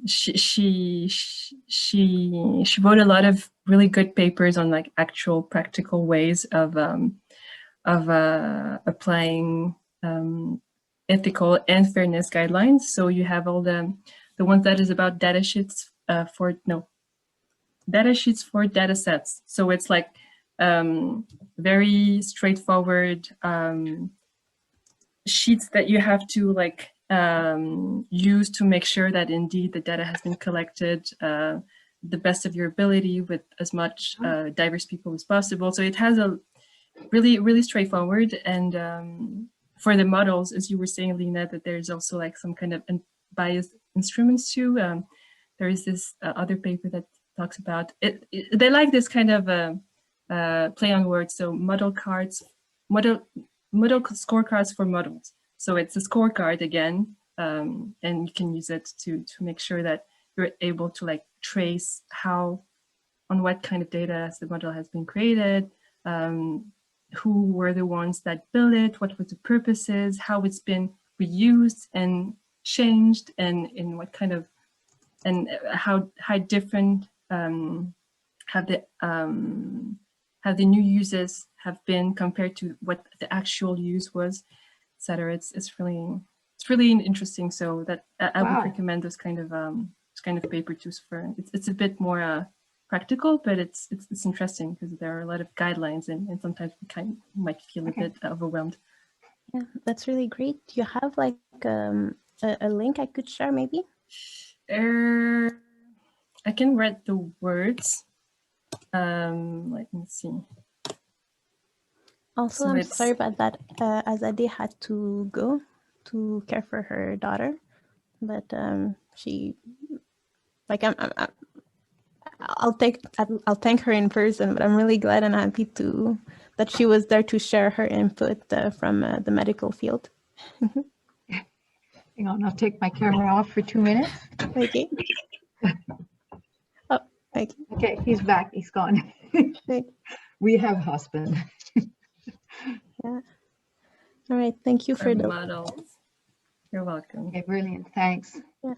Speaker 4: She wrote a lot of really good papers on like actual practical ways of applying ethical and fairness guidelines. So you have all the ones that is about data sheets for data sets. So it's like very straightforward sheets that you have to like use to make sure that indeed the data has been collected the best of your ability with as much diverse people as possible. So it has a really straightforward, and for the models, as you were saying, Lina, that there's also like some kind of biased instruments too. There is this other paper that talks about it. They like this kind of play on words. So model scorecards for models. So it's a scorecard again, and you can use it to make sure that you're able to like trace how, on what kind of data the model has been created, who were the ones that built it, what was the purposes, how it's been reused and changed, and in what kind of, and how different have the new uses have been compared to what the actual use was, etc. It's really interesting. So that I would recommend this kind of paper too. For it's a bit more practical, but it's interesting because there are a lot of guidelines, and sometimes we might feel a bit overwhelmed.
Speaker 1: Yeah, that's really great. Do you have like a link I could share maybe?
Speaker 4: I can read the words. Let me see.
Speaker 1: Also,
Speaker 4: So
Speaker 1: I'm
Speaker 4: it's,
Speaker 1: sorry about that. Azadeh had to go to care for her daughter, but she, like, I'll thank her in person. But I'm really glad and happy that she was there to share her input from the medical field.
Speaker 3: Hang on, I'll take my camera off for 2 minutes.
Speaker 1: Okay. Oh, okay.
Speaker 3: Okay, he's back. He's gone.
Speaker 1: Okay.
Speaker 3: We have husband.
Speaker 1: Yeah. All right. Thank you for the
Speaker 4: models. You're welcome.
Speaker 3: Okay, brilliant. Thanks.
Speaker 1: Yeah.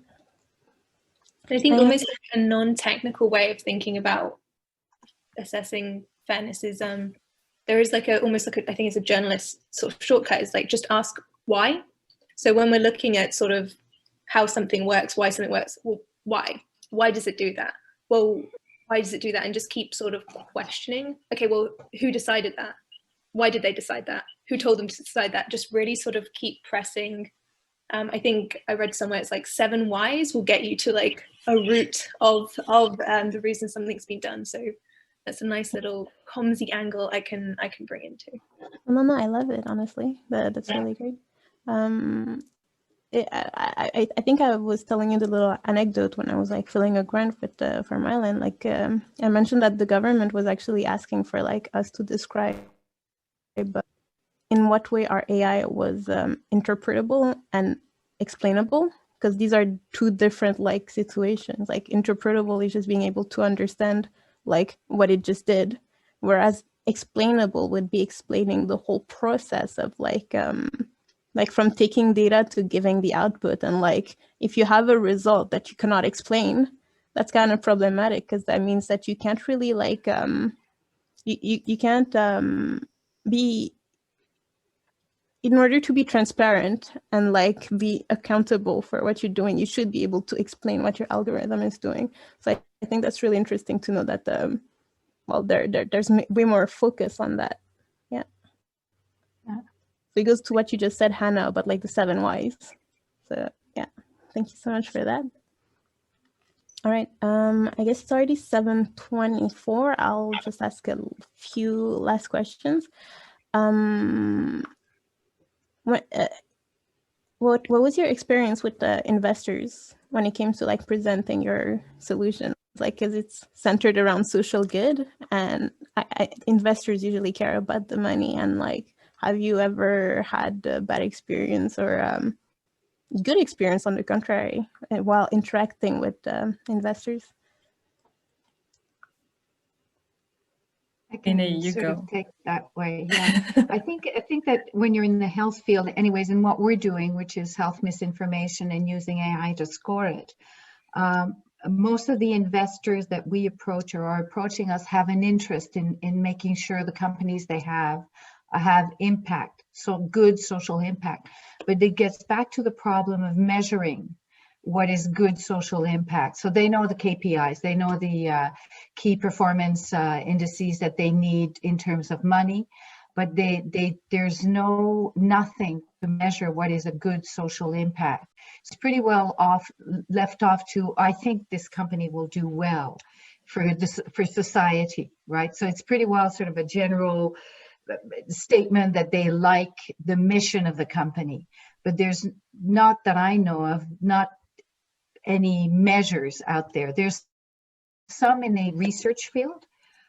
Speaker 5: I think almost like a non-technical way of thinking about assessing fairness is there is like almost like I think it's a journalist sort of shortcut. It's like just ask why. So when we're looking at sort of how something works, why something works, well, why? Why does it do that? Well, why does it do that? And just keep sort of questioning. Okay, well, who decided that? Why did they decide that? Who told them to decide that? Just really sort of keep pressing. I think I read somewhere it's like 7 whys will get you to like a root of the reason something's been done. So that's a nice little comedy angle I can bring into.
Speaker 1: No, I love it, honestly. That's really great. I think I was telling you the little anecdote when I was like filling a grant for Myelin. Like I mentioned that the government was actually asking for like us to describe in what way our AI was interpretable and explainable, because these are 2 different like situations. Like interpretable is just being able to understand like what it just did, whereas explainable would be explaining the whole process of like from taking data to giving the output. And like if you have a result that you cannot explain, that's kind of problematic, because that means that you can't really like you can't be, in order to be transparent and like be accountable for what you're doing, you should be able to explain what your algorithm is doing. So I think that's really interesting to know that well, there's way more focus on that. Yeah. So it goes to what you just said, Hannah, about like the 7 whys. So yeah, thank you so much for that. All right, I guess it's already 7:24. I'll just ask a few last questions. What was your experience with the investors when it came to like presenting your solutions? Like, because it's centered around social good, and investors usually care about the money. And like, have you ever had a bad experience or good experience on the contrary while interacting with investors?
Speaker 3: I can take that way. Yeah, I think that when you're in the health field, anyways, and what we're doing, which is health misinformation and using AI to score it, most of the investors that we approach or are approaching us have an interest in making sure the companies they have impact, so good social impact. But it gets back to the problem of measuring what is good social impact. So they know the KPIs, they know the key performance indices that they need in terms of money, but there's nothing to measure what is a good social impact. It's pretty well left off to, I think this company will do well for society, right? So it's pretty well sort of a general statement that they like the mission of the company, but there's not, that I know of, not any measures out there. There's some in the research field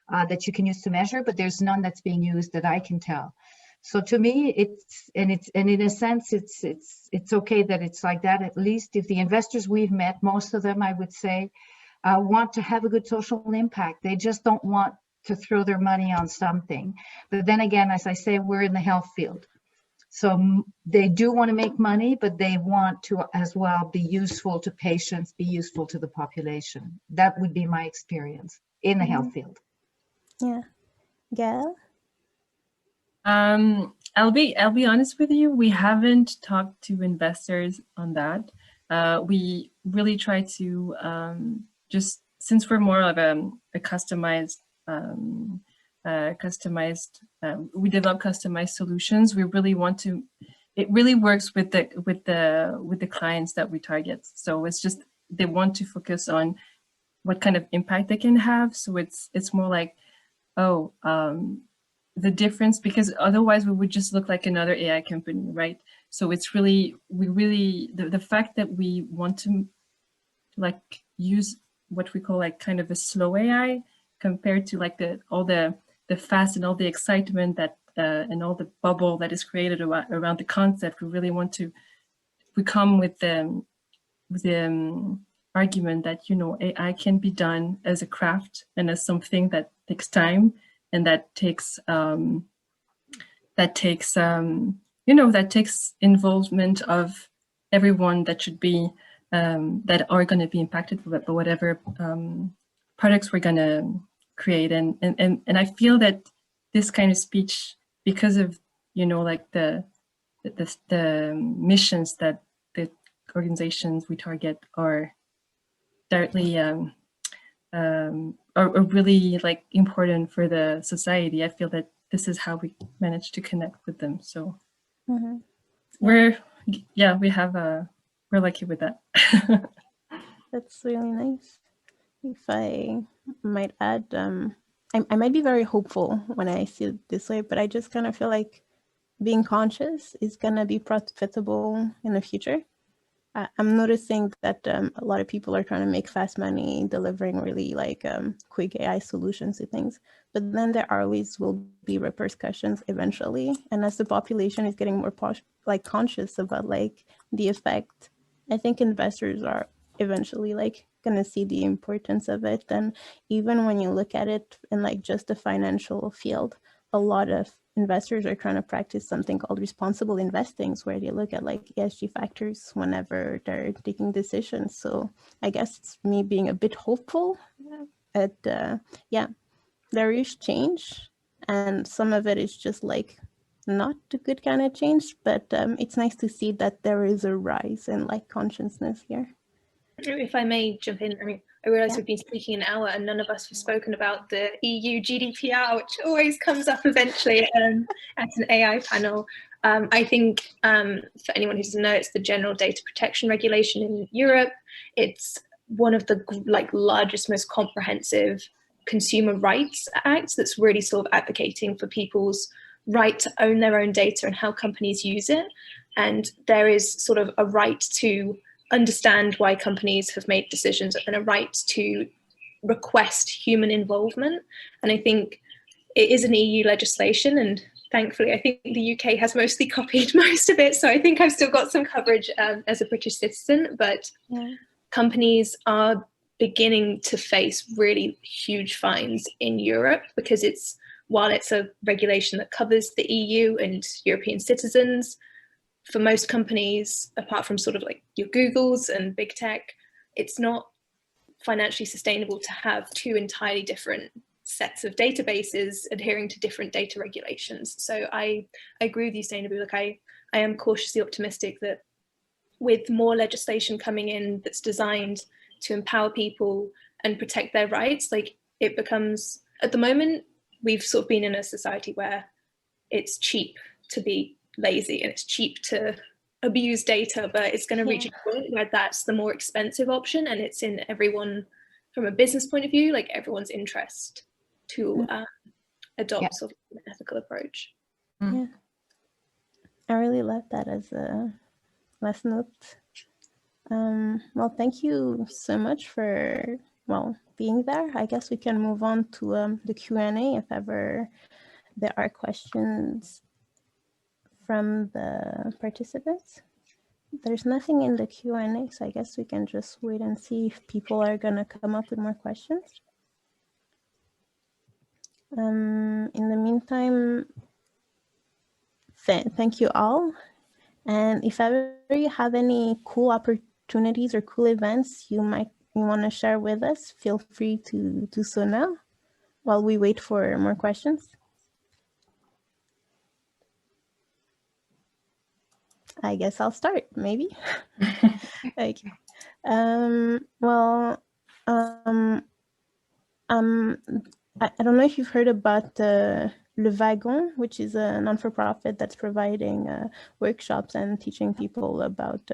Speaker 3: that you can use to measure, but there's none that's being used that I can tell. So to me, it's in a sense, it's okay that it's like that. At least if the investors we've met, most of them, I would say, want to have a good social impact. They just don't want to throw their money on something. But then again, as I say, we're in the health field. So they do want to make money, but they want to as well be useful to patients, be useful to the population. That would be my experience in the health field.
Speaker 1: Yeah. Gaëlle?
Speaker 4: I'll be honest with you. We haven't talked to investors on that. We really try to just, since we're more of a customized, we develop customized solutions. We really want to. It really works with the clients that we target. So it's just they want to focus on what kind of impact they can have. So it's more like, oh, the difference, because otherwise we would just look like another AI company, right? So it's really, the fact that we want to like use what we call like kind of a slow AI compared to like all the fast and all the excitement that and all the bubble that is created around the concept. We really want to, we come with the argument that, you know, AI can be done as a craft and as something that takes time and that takes you know, that takes involvement of everyone that should be that are going to be impacted by whatever products we're going to create. And I feel that this kind of speech, because of, you know, like the missions that the organizations we target are directly are really like important for the society. I feel that this is how we manage to connect with them. So we're lucky with that.
Speaker 1: That's really nice. If I might add, I might be very hopeful when I see it this way, but I just kind of feel like being conscious is going to be profitable in the future. I'm noticing that a lot of people are trying to make fast money delivering really like quick AI solutions to things, but then there always will be repercussions eventually. And as the population is getting more conscious about like the effect, I think investors are eventually like going to see the importance of it. And even when you look at it in like just the financial field, a lot of investors are trying to practice something called responsible investing, where they look at like ESG factors whenever they're taking decisions. So I guess it's me being a bit hopeful at, yeah, there is change, and some of it is just like not a good kind of change, but it's nice to see that there is a rise in like consciousness here.
Speaker 5: If I may jump in, I mean, I realize we've been speaking an hour and none of us have spoken about the EU GDPR, which always comes up eventually at an AI panel. I think for anyone who doesn't know, it's the General Data Protection Regulation in Europe. It's one of the largest, most comprehensive consumer rights acts that's really sort of advocating for people's right to own their own data and how companies use it. And there is sort of a right to understand why companies have made decisions and a right to request human involvement. And I think it is an EU legislation, and thankfully I think the UK has mostly copied most of it, so I think I've still got some coverage as a British citizen, but companies are beginning to face really huge fines in Europe because while it's a regulation that covers the EU and European citizens, for most companies, apart from sort of like your Googles and big tech, it's not financially sustainable to have two entirely different sets of databases adhering to different data regulations. So I agree with you, Seynabou. Like I am cautiously optimistic that with more legislation coming in that's designed to empower people and protect their rights, like it becomes, at the moment, we've sort of been in a society where it's cheap to be lazy and it's cheap to abuse data, but it's going to reach a point where that's the more expensive option, and it's in everyone, from a business point of view, like everyone's interest to adopt sort of an ethical approach.
Speaker 1: Yeah, I really love that as a last note. Well, thank you so much for being there. I guess we can move on to the Q&A if ever there are questions from the participants. There's nothing in the Q&A, so I guess we can just wait and see if people are going to come up with more questions. In the meantime, thank you all. And if ever you have any cool opportunities or cool events you want to share with us, feel free to do so now while we wait for more questions. I guess I'll start, maybe. Okay. I don't know if you've heard about Le Wagon, which is a non-for-profit that's providing workshops and teaching people about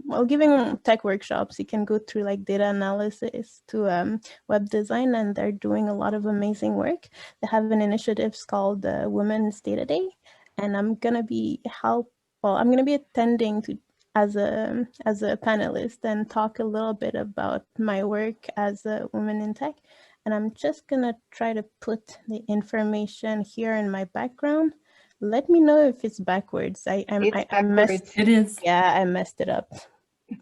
Speaker 1: well, giving tech workshops. You can go through like data analysis to web design, and they're doing a lot of amazing work. They have an initiative called Women's Data Day, and I'm gonna be attending to as a panelist and talk a little bit about my work as a woman in tech. And I'm just gonna try to put the information here in my background. Let me know if it's backwards. I messed.
Speaker 4: It is.
Speaker 1: Yeah, I messed it up.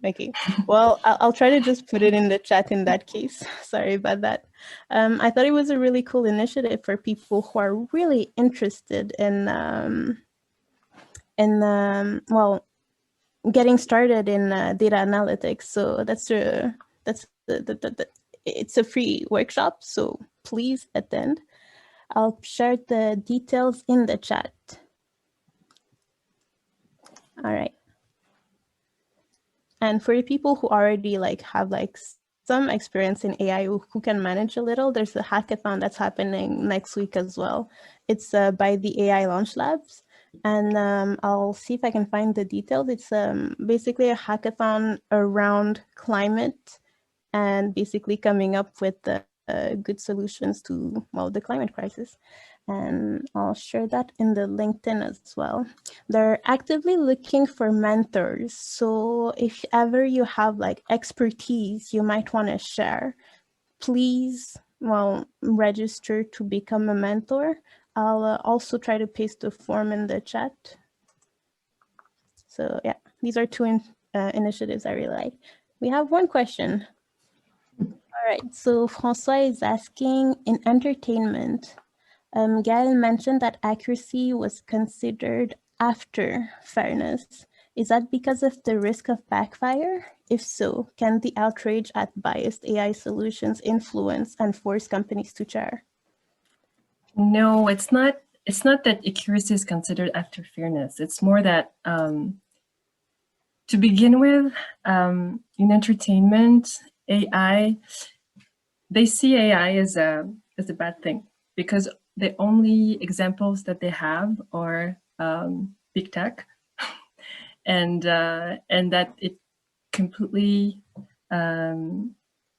Speaker 1: Okay. Well, I'll try to just put it in the chat in that case. Sorry about that. I thought it was a really cool initiative for people who are really interested in getting started in data analytics. So it's a free workshop, so please attend. I'll share the details in the chat. All right. And for the people who already have some experience in AI who can manage a little, there's a hackathon that's happening next week as well. It's by the AI Launch Labs. And I'll see if I can find the details. It's basically a hackathon around climate and basically coming up with good solutions to, well, the climate crisis. And I'll share that in the LinkedIn as well. They're actively looking for mentors. So if ever you have expertise you might want to share, please, well, register to become a mentor. I'll also try to paste the form in the chat. So yeah, these are two initiatives I really like. We have one question. All right, so François is asking, in entertainment, Gaëlle mentioned that accuracy was considered after fairness. Is that because of the risk of backfire? If so, can the outrage at biased AI solutions influence and force companies to share?
Speaker 4: No, it's not. It's not that accuracy is considered after fairness. It's more that to begin with, in entertainment, AI, they see AI as a bad thing because the only examples that they have are big tech, and that it completely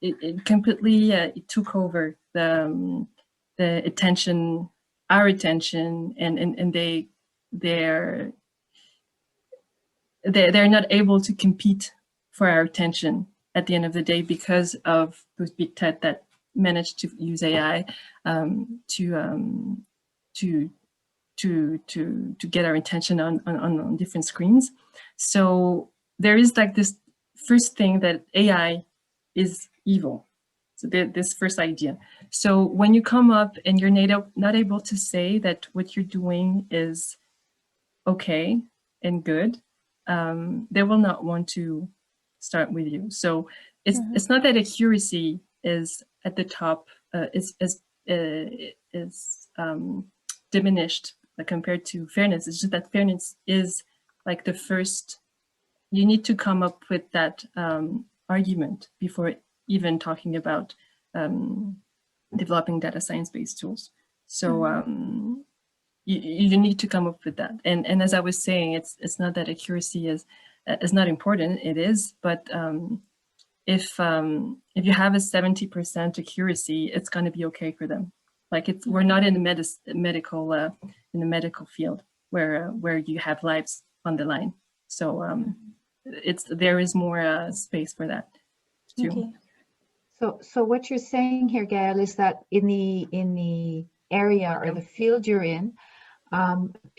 Speaker 4: it took over the attention, our attention, and they're not able to compete for our attention at the end of the day because of those big tech that managed to use AI to get our attention on different screens. So there is this first thing that AI is evil. So this first idea. So when you come up and you're not able to say that what you're doing is okay and good, they will not want to start with you. So it's not that accuracy is at the top, is diminished compared to fairness. It's just that fairness is the first. You need to come up with that argument before even talking about developing data science-based tools. So you need to come up with that. And as I was saying, it's not that accuracy is not important. It is, but if you have a 70% accuracy, it's going to be okay for them. We're not in the medical field where you have lives on the line. So there is more space for that too.
Speaker 3: Okay. So what you're saying here, Gaëlle, is that in the area or the field you're in,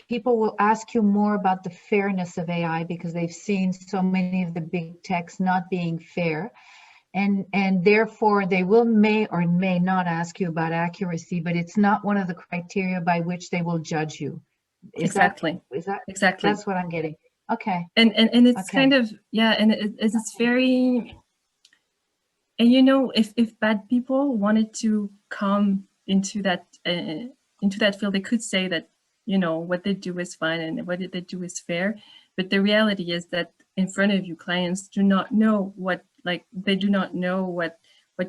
Speaker 3: people will ask you more about the fairness of AI because they've seen so many of the big techs not being fair, and therefore they may or may not ask you about accuracy, but it's not one of the criteria by which they will judge you.
Speaker 4: Exactly.
Speaker 3: Is that
Speaker 4: exactly?
Speaker 3: That's what I'm getting. Okay.
Speaker 4: And it's kind of, yeah, and it's very. And if bad people wanted to come into that field, they could say that what they do is fine and what they do is fair. But the reality is that in front of you, clients do not know they do not know what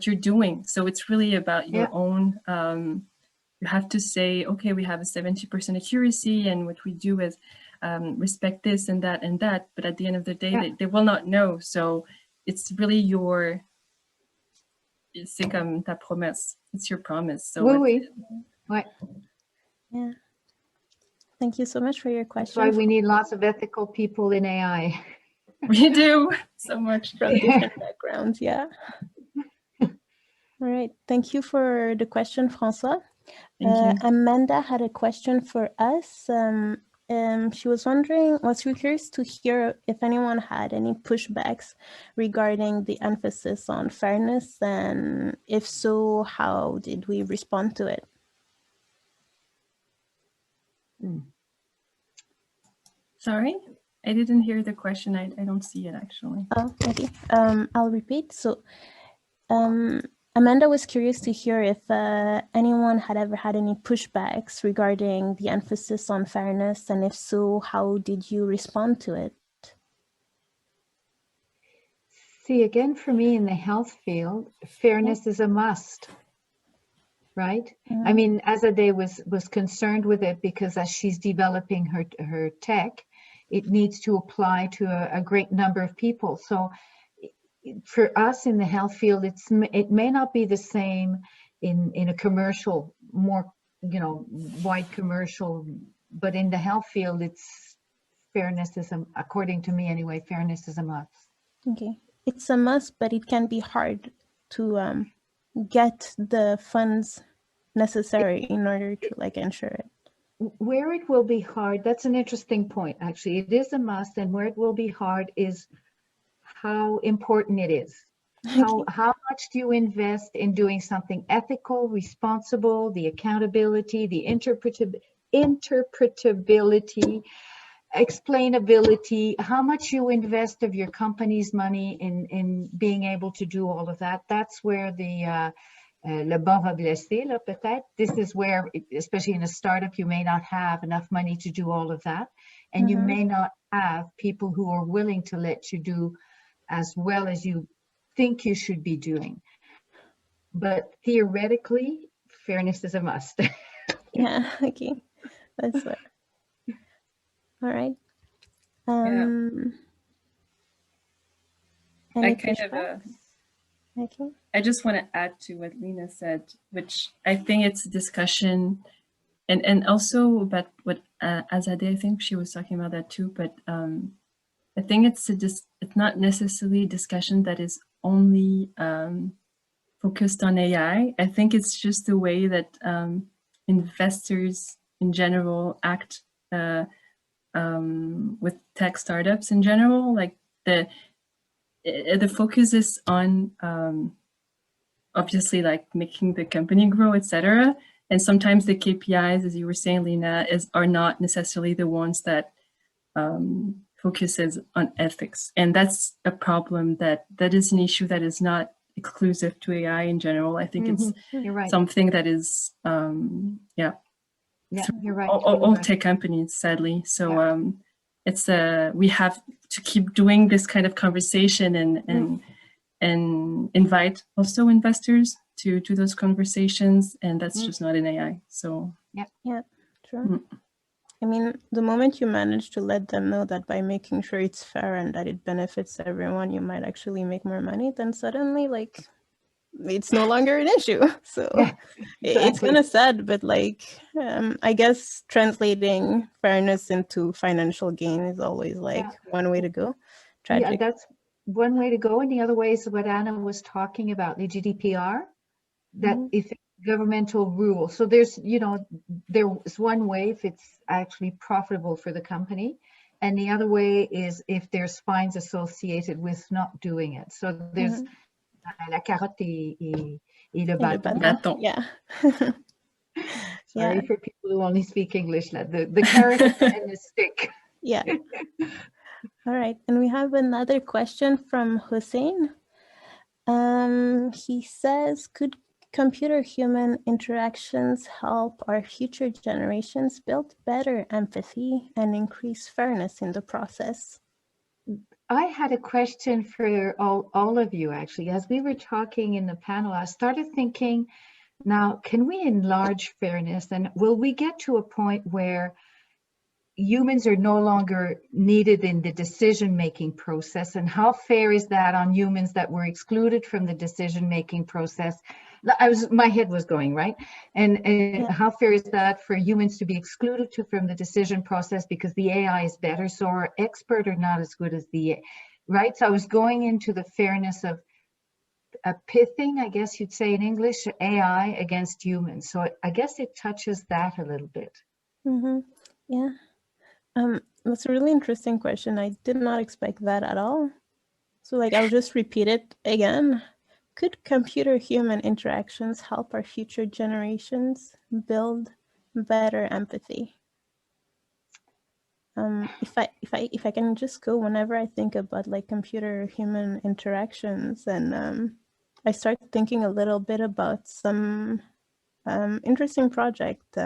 Speaker 4: you're doing. So it's really about your own. You have to say, okay, we have a 70% accuracy, and what we do is respect this and that and that, but at the end of the day, they will not know. So it's really your, c'est comme ta promesse. It's your promise. So
Speaker 3: oui. Ouais.
Speaker 1: Yeah. Thank you so much for your question.
Speaker 3: That's why we need lots of ethical people in AI.
Speaker 4: We do so much
Speaker 1: from different backgrounds. Yeah. All right. Thank you for the question, François.
Speaker 4: Thank you.
Speaker 1: Amanda had a question for us. She was curious to hear if anyone had any pushbacks regarding the emphasis on fairness, and if so, how did we respond to it?
Speaker 4: Sorry, I didn't hear the question. I don't see it actually.
Speaker 1: Oh, okay. I'll repeat. So, Amanda was curious to hear if anyone had ever had any pushbacks regarding the emphasis on fairness, and if so, how did you respond to it?
Speaker 3: See, again, for me in the health field, fairness is a must, right?
Speaker 1: Mm-hmm.
Speaker 3: I mean, Azadeh was concerned with it because as she's developing her tech, it needs to apply to a great number of people. So for us in the health field, it may not be the same in a commercial, more, wide commercial, but in the health field, fairness is, according to me anyway, fairness is a must.
Speaker 1: Okay, it's a must, but it can be hard to get the funds necessary in order to ensure it.
Speaker 3: Where it will be hard, that's an interesting point, actually. It is a must, and where it will be hard is how important it is. How much do you invest in doing something ethical, responsible, the accountability, the interpretability, explainability, how much you invest of your company's money in being able to do all of that. That's where the le bas va blesser, là, peut-être. This is where, especially in a startup, you may not have enough money to do all of that. And you may not have people who are willing to let you do as well as you think you should be doing. But theoretically, fairness is a must.
Speaker 1: Yeah, okay. That's fair. All right.
Speaker 4: I kind of I just want to add to what Lina said, which I think it's a discussion, and also about what Azadeh, I think she was talking about that too, but I think it's not necessarily a discussion that is only focused on AI. I think it's just the way that investors in general act with tech startups in general. Like the focus is on obviously making the company grow, etc. And sometimes the KPIs, as you were saying, Lina, are not necessarily the ones that focuses on ethics, and that's a problem. That is an issue that is not exclusive to AI in general. I think it's something that is
Speaker 3: you're right.
Speaker 4: All tech companies, sadly. So it's we have to keep doing this kind of conversation and invite also investors to those conversations, and that's just not in AI. So
Speaker 1: yeah, true. I mean, the moment you manage to let them know that by making sure it's fair and that it benefits everyone, you might actually make more money, then suddenly it's no longer an issue. So it's kind of sad, but I guess translating fairness into financial gain is always one way to go. Tragic.
Speaker 3: Yeah, that's one way to go. And the other way is what Anna was talking about, the Gdpr, that if governmental rule. So there's one way if it's actually profitable for the company, and the other way is if there's fines associated with not doing it. So there's la carotte et le bâton.
Speaker 1: Yeah.
Speaker 3: Sorry for people who only speak English. The carrot and the stick.
Speaker 1: Yeah. All right, and we have another question from Hussein. He says, could computer-human interactions help our future generations build better empathy and increase fairness in the process?
Speaker 3: I had a question for all of you, actually. As we were talking in the panel, I started thinking, now, can we enlarge fairness? And will we get to a point where, humans are no longer needed in the decision-making process, and how fair is that on humans that were excluded from the decision-making process? My head was going, right? And how fair is that for humans to be excluded from the decision process because the AI is better, so our expert are not as good as the, right? So I was going into the fairness of a pithing, I guess you'd say in English, AI against humans. So I guess it touches that a little bit.
Speaker 1: Mm-hmm. Yeah. That's a really interesting question. I did not expect that at all. So like, I'll just repeat it again. Could computer-human interactions help our future generations build better empathy? If I can just go, whenever I think about like computer-human interactions, and I start thinking a little bit about some interesting project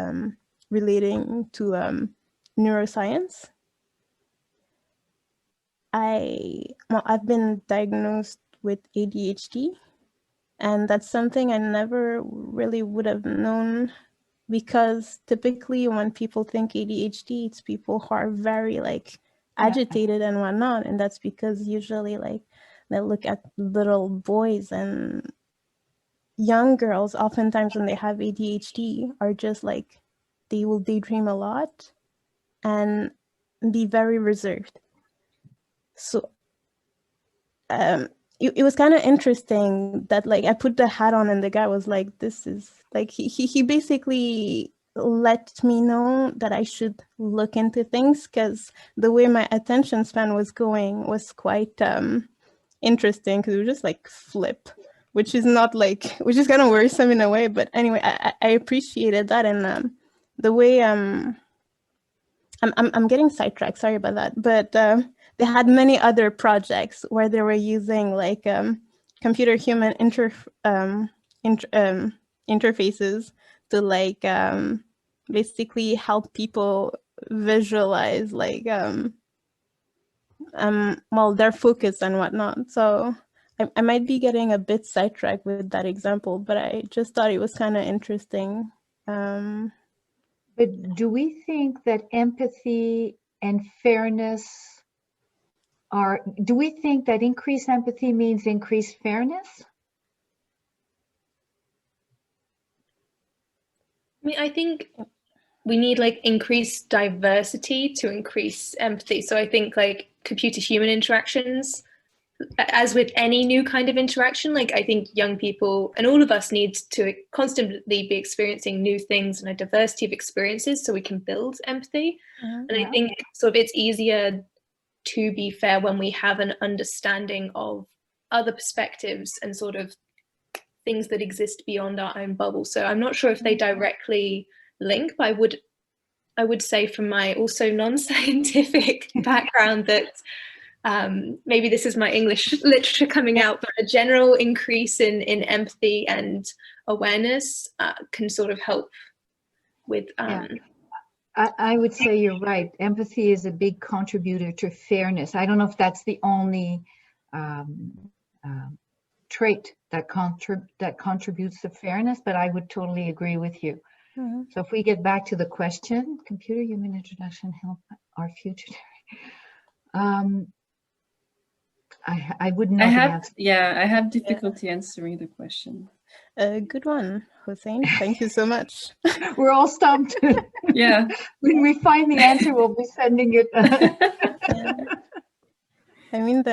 Speaker 1: relating to neuroscience. I've been diagnosed with ADHD, and that's something I never really would have known, because typically when people think ADHD, it's people who are very like agitated and whatnot, and that's because usually like they look at little boys and young girls, oftentimes when they have ADHD, are just like, they will daydream a lot and be very reserved. So it was kind of interesting that like I put the hat on and the guy was like, this is like, he basically let me know that I should look into things, because the way my attention span was going was quite interesting, because it was just like flip, which is not like, which is kind of worrisome in a way. But anyway, I appreciated that. And the way I'm getting sidetracked, sorry about that, but they had many other projects where they were using like computer-human interfaces to like basically help people visualize like well, their focus and whatnot. So I might be getting a bit sidetracked with that example, but I just thought it was kind of interesting.
Speaker 3: But do we think that empathy and fairness do we think that increased empathy means increased fairness?
Speaker 5: I mean, I think we need like increased diversity to increase empathy. So I think like computer-human interactions, as with any new kind of interaction, like I think young people and all of us need to constantly be experiencing new things and a diversity of experiences so we can build empathy. And I think sort of it's easier to be fair when we have an understanding of other perspectives and sort of things that exist beyond our own bubble. So I'm not sure if they directly link, but I would say from my also non-scientific background that maybe this is my English literature coming out, but a general increase in empathy and awareness can sort of help with
Speaker 3: I would say you're right. Empathy is a big contributor to fairness. I don't know if that's the only trait that contributes to fairness, but I would totally agree with you. So if we get back to the question, computer-human interaction help our future. I wouldn't know the answer.
Speaker 4: Yeah, I have difficulty answering the question.
Speaker 1: Good one, Hossein. Thank you so much.
Speaker 3: We're all stumped.
Speaker 4: Yeah.
Speaker 3: When we find the answer, we'll be sending it.
Speaker 1: I mean,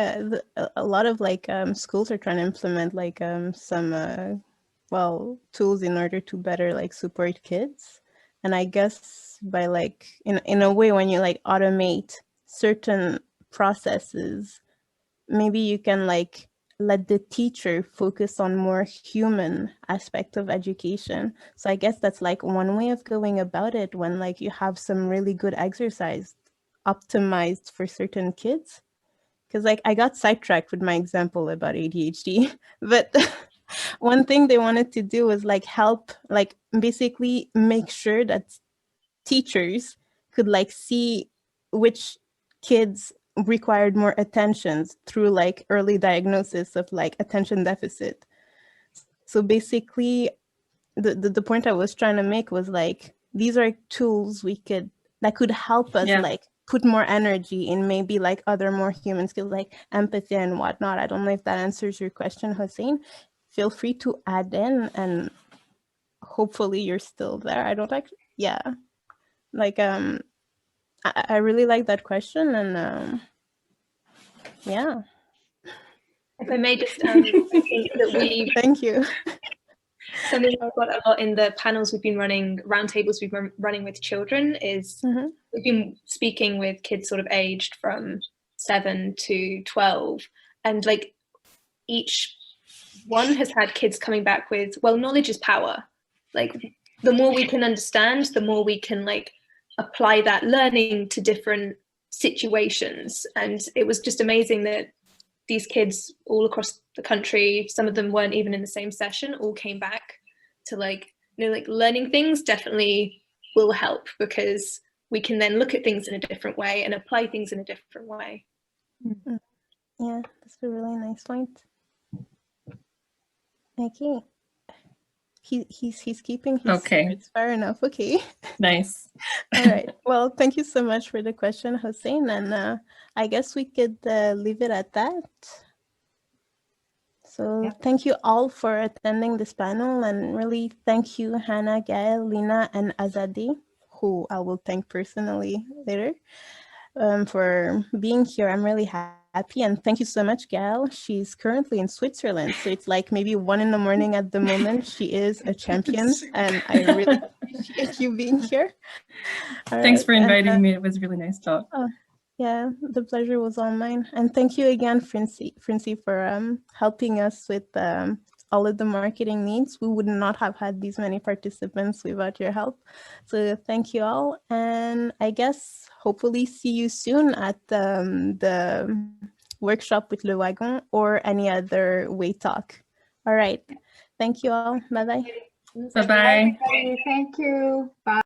Speaker 1: a lot of like schools are trying to implement like some well, tools in order to better like support kids. And I guess by like in a way, when you like automate certain processes, maybe you can like let the teacher focus on more human aspect of education. So I guess that's like one way of going about it, when like you have some really good exercise optimized for certain kids. Because like I got sidetracked with my example about ADHD, but one thing they wanted to do was like help, like basically make sure that teachers could like see which kids required more attention through like early diagnosis of like attention deficit. So basically the point I was trying to make was like, these are tools we could that could help us
Speaker 4: Yeah.
Speaker 1: like put more energy in maybe like other more human skills like empathy and whatnot. I don't know if that answers your question, Hossein. Feel free to add in, and hopefully you're still there. I don't actually, yeah. Like, I really like that question, and yeah.
Speaker 5: If I may just I think that we
Speaker 1: Thank you.
Speaker 5: something I've got a lot in the panels we've been running, roundtables we've been running with children is we've been speaking with kids sort of aged from 7 to 12, and like each one has had kids coming back with, well, knowledge is power. Like the more we can understand, the more we can like apply that learning to different situations. And it was just amazing that these kids all across the country, some of them weren't even in the same session, all came back to like, you know, like learning things definitely will help, because we can then look at things in a different way and apply things in a different way.
Speaker 1: Yeah, that's a really nice point. Okay. He's keeping his secrets. Fair enough. Okay.
Speaker 4: Nice.
Speaker 1: All right. Well, thank you so much for the question, Hossein. And I guess we could leave it at that. So thank you all for attending this panel, and really thank you, Hannah, Gaëlle, Lina, and Azadeh, who I will thank personally later, for being here. I'm really happy, and thank you so much, Gaëlle. She's currently in Switzerland, so it's like maybe 1 a.m. at the moment. She is a champion, and I really appreciate you being here.
Speaker 4: Thanks for inviting me. It was a really nice talk.
Speaker 1: Yeah, the pleasure was all mine. And thank you again, Francie, for helping us with all of the marketing needs. We would not have had these many participants without your help. So thank you all. And I guess hopefully see you soon at the workshop with Le Wagon or any other WaiTALK. All right. Thank you all. Bye-bye.
Speaker 4: Bye-bye.
Speaker 3: Thank you. Bye.